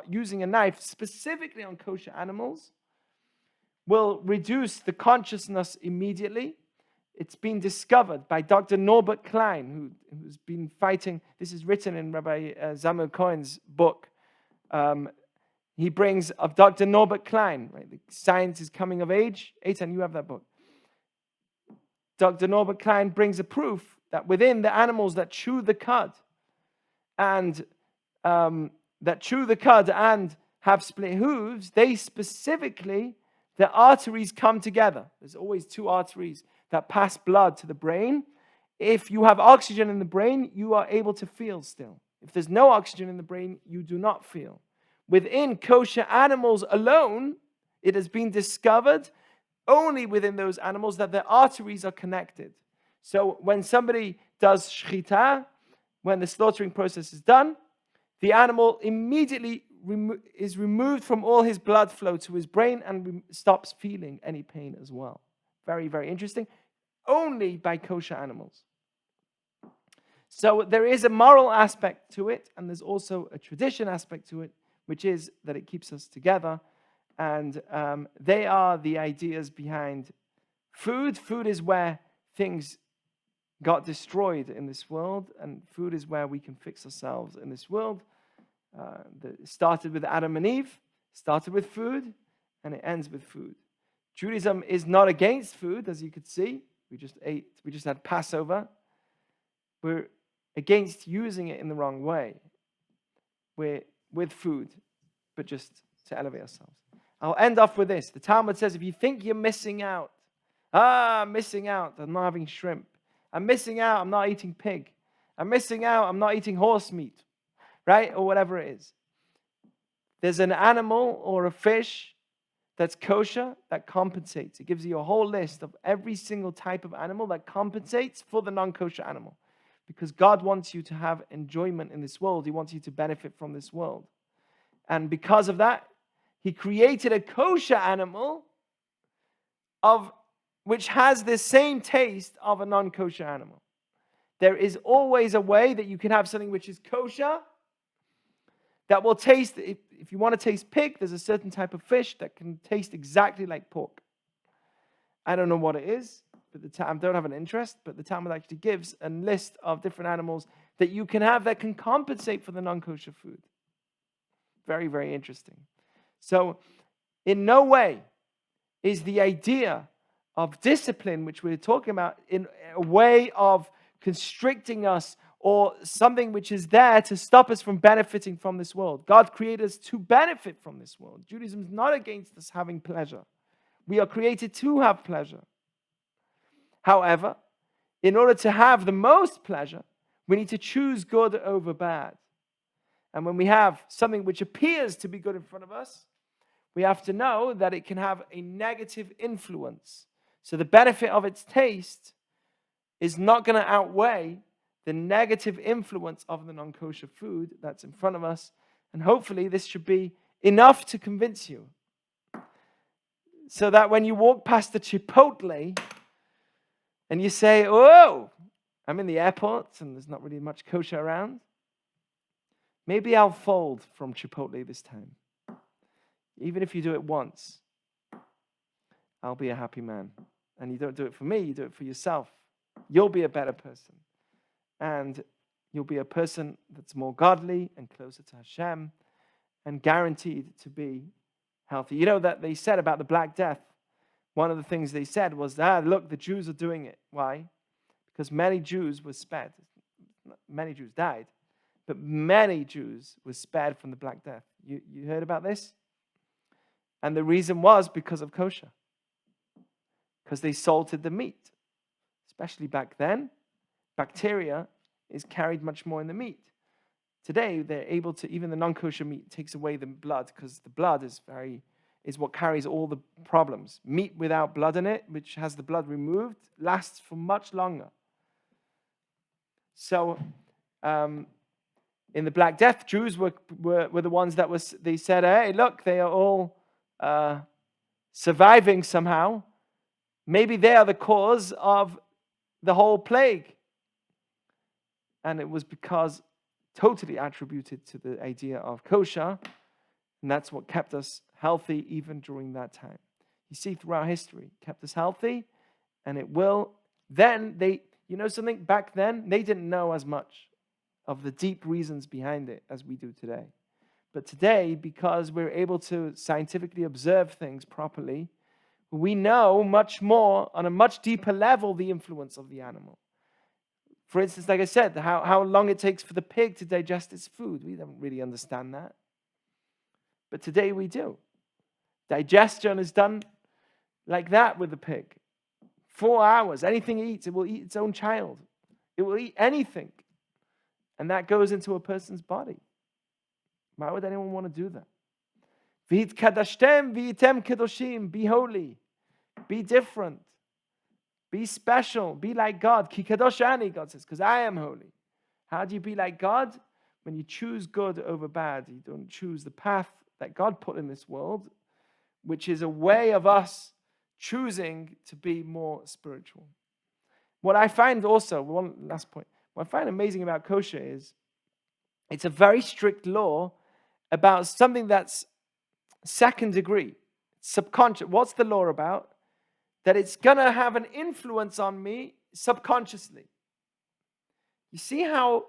using a knife specifically on kosher animals, will reduce the consciousness immediately. It's been discovered by Dr. Norbert Klein, who's been fighting. This is written in Rabbi Samuel Cohen's book. He brings of Dr. Norbert Klein, right? The Science is Coming of Age. Eitan, you have that book. Dr. Norbert Klein brings a proof that within the animals that chew the cud and have split hooves, they specifically, the arteries come together. There's always two arteries that pass blood to the brain. If you have oxygen in the brain, you are able to feel still. If there's no oxygen in the brain, you do not feel. Within kosher animals alone, it has been discovered only within those animals that their arteries are connected. So when somebody does shchita, when the slaughtering process is done, the animal immediately is removed from all his blood flow to his brain and stops feeling any pain as well. Very, very interesting. Only by kosher animals. So there is a moral aspect to it, and there's also a tradition aspect to it, which is that it keeps us together. And they are the ideas behind food. Food is where things got destroyed in this world, and food is where we can fix ourselves in this world. It started with Adam and Eve, started with food, and it ends with food. Judaism is not against food, as you could see. We just had Passover. We're against using it in the wrong way. We're with food, but just to elevate ourselves. I'll end off with this. The Talmud says, if you think you're missing out, I'm missing out, I'm not having shrimp. I'm missing out, I'm not eating pig. I'm missing out, I'm not eating horse meat, right? Or whatever it is. There's an animal or a fish that's kosher that compensates. It gives you a whole list of every single type of animal that compensates for the non-kosher animal. Because God wants you to have enjoyment in this world. He wants you to benefit from this world. And because of that, He created a kosher animal which has the same taste of a non-kosher animal. There is always a way that you can have something which is kosher that will taste, if you want to taste pig, there's a certain type of fish that can taste exactly like pork. I don't know what it is, but I don't have an interest, but the Talmud actually gives a list of different animals that you can have that can compensate for the non-kosher food. Very, very interesting. So, in no way is the idea of discipline, which we're talking about, in a way of constricting us or something which is there to stop us from benefiting from this world. God created us to benefit from this world. Judaism is not against us having pleasure. We are created to have pleasure. However, in order to have the most pleasure, we need to choose good over bad. And when we have something which appears to be good in front of us, we have to know that it can have a negative influence. So the benefit of its taste is not going to outweigh the negative influence of the non-kosher food that's in front of us. And hopefully this should be enough to convince you. So that when you walk past the Chipotle and you say, oh, I'm in the airport and there's not really much kosher around, maybe I'll fold from Chipotle this time. Even if you do it once, I'll be a happy man. And you don't do it for me, you do it for yourself. You'll be a better person. And you'll be a person that's more godly and closer to Hashem and guaranteed to be healthy. You know that they said about the Black Death, one of the things they said was, look, the Jews are doing it. Why? Because many Jews were spared. Many Jews died, but many Jews were spared from the Black Death. You heard about this? And the reason was because of kosher. Because they salted the meat. Especially back then, bacteria is carried much more in the meat. Today, they're able to, even the non-kosher meat takes away the blood because the blood is what carries all the problems. Meat without blood in it, which has the blood removed, lasts for much longer. So, in the Black Death, Jews were the ones that they said, hey, look, they are all surviving somehow. Maybe they are the cause of the whole plague. And it was because totally attributed to the idea of kosher, and that's what kept us healthy even during that time. You see throughout history, kept us healthy, and it will. Then something, back then, they didn't know as much of the deep reasons behind it as we do today. But today, because we're able to scientifically observe things properly, we know much more, on a much deeper level, the influence of the animal. For instance, like I said, how long it takes for the pig to digest its food. We don't really understand that. But today we do. Digestion is done like that with the pig. 4 hours. Anything it eats, it will eat its own child. It will eat anything. And that goes into a person's body. Why would anyone want to do that? V'hitkadashtem v'yitem kedoshim. Be holy. Be different. Be special. Be like God. Ki kadosh ani, God says, because I am holy. How do you be like God? When you choose good over bad. You don't choose the path that God put in this world, which is a way of us choosing to be more spiritual. What I find also, one last point, what I find amazing about kosher is it's a very strict law about something that's second degree, subconscious. What's the law about? That it's going to have an influence on me subconsciously. You see how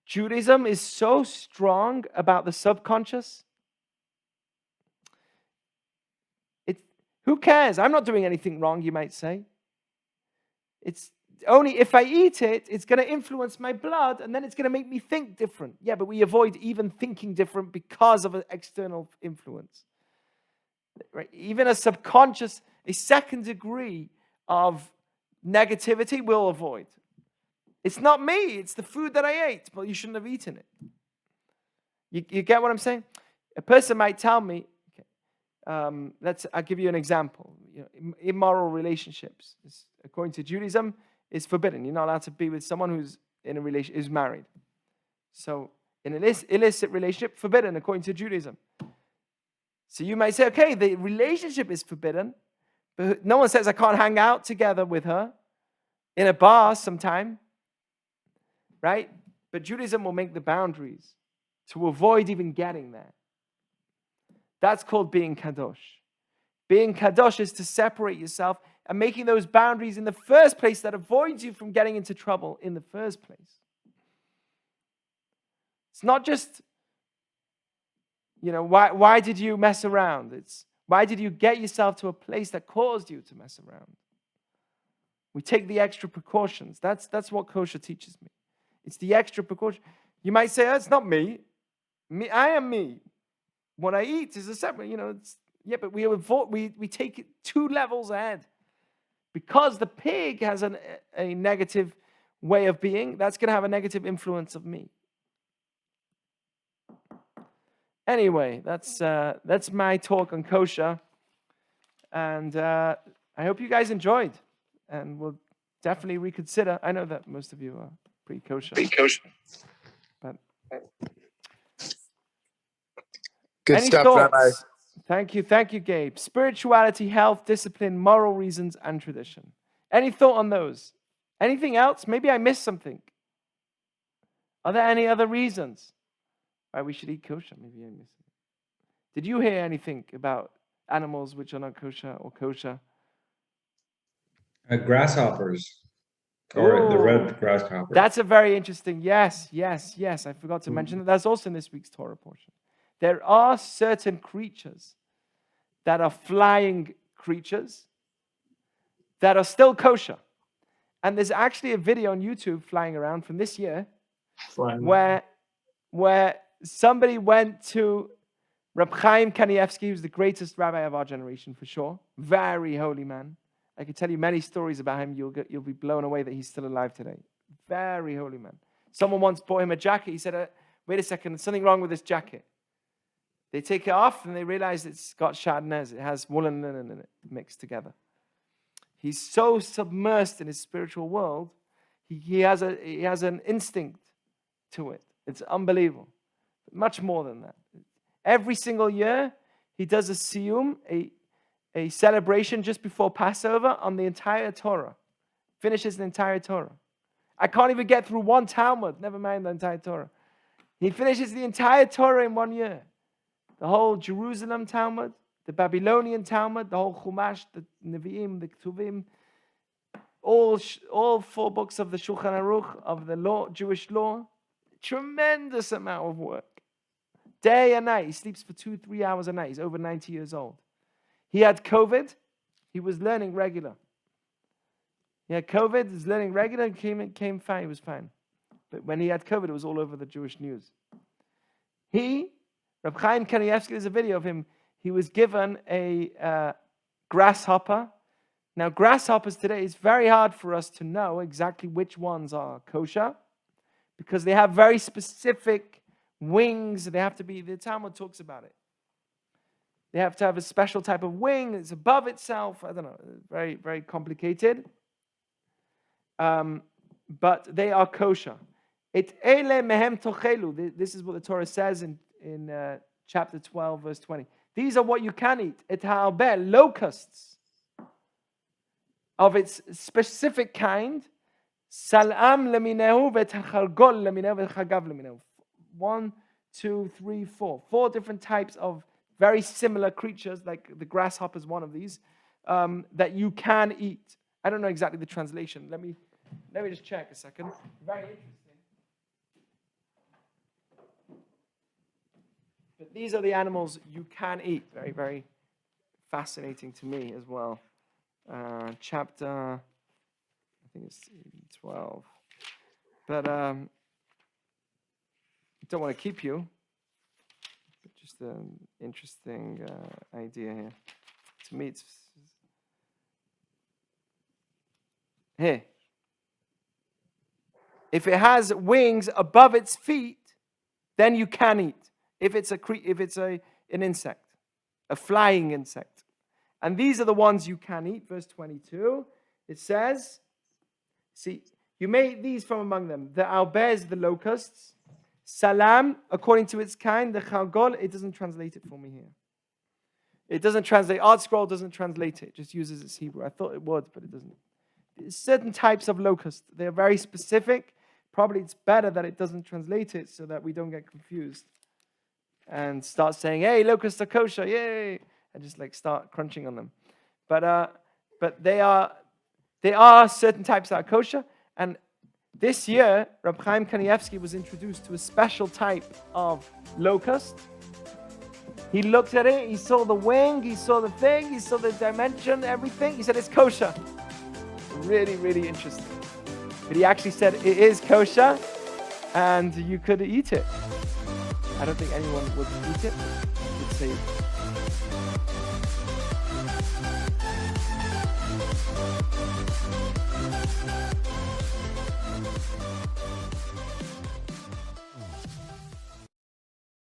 Judaism is so strong about the subconscious? Who cares? I'm not doing anything wrong, you might say. It's only if I eat it, it's going to influence my blood, and then it's going to make me think different. Yeah, but we avoid even thinking different because of an external influence. Right? Even a subconscious, a second degree of negativity we'll avoid. It's not me, it's the food that I ate, but you shouldn't have eaten it. You get what I'm saying? A person might tell me, I'll give you an example. Immoral relationships, according to Judaism, is forbidden. You're not allowed to be with someone who's in a who's married. So, an illicit relationship, forbidden according to Judaism. So you might say, okay, the relationship is forbidden, but no one says I can't hang out together with her in a bar sometime, right? But Judaism will make the boundaries to avoid even getting there. That's called being kadosh. Being kadosh is to separate yourself and making those boundaries in the first place that avoids you from getting into trouble in the first place. It's not just, why did you mess around? It's why did you get yourself to a place that caused you to mess around? We take the extra precautions. That's what kosher teaches me. It's the extra precaution. You might say, it's not me. I am me. What I eat is a separate, but we take it 2 levels ahead. Because the pig has a negative way of being, that's going to have a negative influence of me. Anyway, that's my talk on kosher. And I hope you guys enjoyed. And we'll definitely reconsider. I know that most of you are pretty kosher. But Good any stuff, thoughts? Rabbi. Thank you, Gabe. Spirituality, health, discipline, moral reasons, and tradition. Any thought on those? Anything else? Maybe I missed something. Are there any other reasons why we should eat kosher? Maybe I missed it. Did you hear anything about animals which are not kosher or kosher? Grasshoppers, or the red Ooh, grasshopper. That's a very interesting. Yes. I forgot to mention that. That's also in this week's Torah portion. There are certain creatures that are flying creatures that are still kosher. And there's actually a video on YouTube flying around from this year where somebody went to Reb Chaim Kanievsky, who's the greatest rabbi of our generation for sure. Very holy man. I could tell you many stories about him. You'll be blown away that he's still alive today. Very holy man. Someone once bought him a jacket. He said, wait a second, there's something wrong with this jacket. They take it off and they realize it's got shadnez. It has wool and linen in it mixed together. He's so submersed in his spiritual world, he has an instinct to it. It's unbelievable. Much more than that. Every single year, he does a siyum, a celebration just before Passover on the entire Torah. Finishes the entire Torah. I can't even get through one Talmud, never mind the entire Torah. He finishes the entire Torah in 1 year. The whole Jerusalem Talmud, the Babylonian Talmud, the whole Chumash, the Nevi'im, the Ketuvim, all 4 books of the Shulchan Aruch, of the law, Jewish law. Tremendous amount of work. Day and night. He sleeps for 2-3 hours a night. He's over 90 years old. He had COVID. He was learning regular. He had COVID. He was learning regular. Came fine. He was fine. But when he had COVID, it was all over the Jewish news. Reb Chaim Kanievsky, there's a video of him. He was given a grasshopper. Now, grasshoppers today, it's very hard for us to know exactly which ones are kosher because they have very specific wings. They have to be, the Talmud talks about it. They have to have a special type of wing. It's above itself. I don't know. Very, very complicated. But they are kosher. This is what the Torah says in chapter 12, verse 20. These are what you can eat. Et ha'arbeh, locusts of its specific kind. Salam leminehu v'tachalgol leminehu v'chagav leminehu. 1, 2, 3, 4. 4 different types of very similar creatures, like the grasshopper is one of these, that you can eat. I don't know exactly the translation. Let me just check a second. Very interesting. But these are the animals you can eat. Very, very fascinating to me as well. Chapter, I think it's 12. But I don't want to keep you. But just an interesting idea here. To me, it's here. If it has wings above its feet, then you can eat. If it's an insect, a flying insect. And these are the ones you can eat. Verse 22, it says, see, you may eat these from among them. The albez, the locusts. Salam, according to its kind. The chalgol, it doesn't translate it for me here. It doesn't translate. Art Scroll doesn't translate it. It just uses its Hebrew. I thought it would, but it doesn't. There's certain types of locusts. They're very specific. Probably it's better that it doesn't translate it so that we don't get confused and start saying, hey, locusts are kosher, yay, and just like start crunching on them. But they are certain types that are kosher. And this year, Reb Chaim Kanievsky was introduced to a special type of locust. He looked at it, he saw the wing, he saw the thing, he saw the dimension, everything. He said, it's kosher. Really, really interesting. But he actually said it is kosher and you could eat it. I don't think anyone would eat it. Would say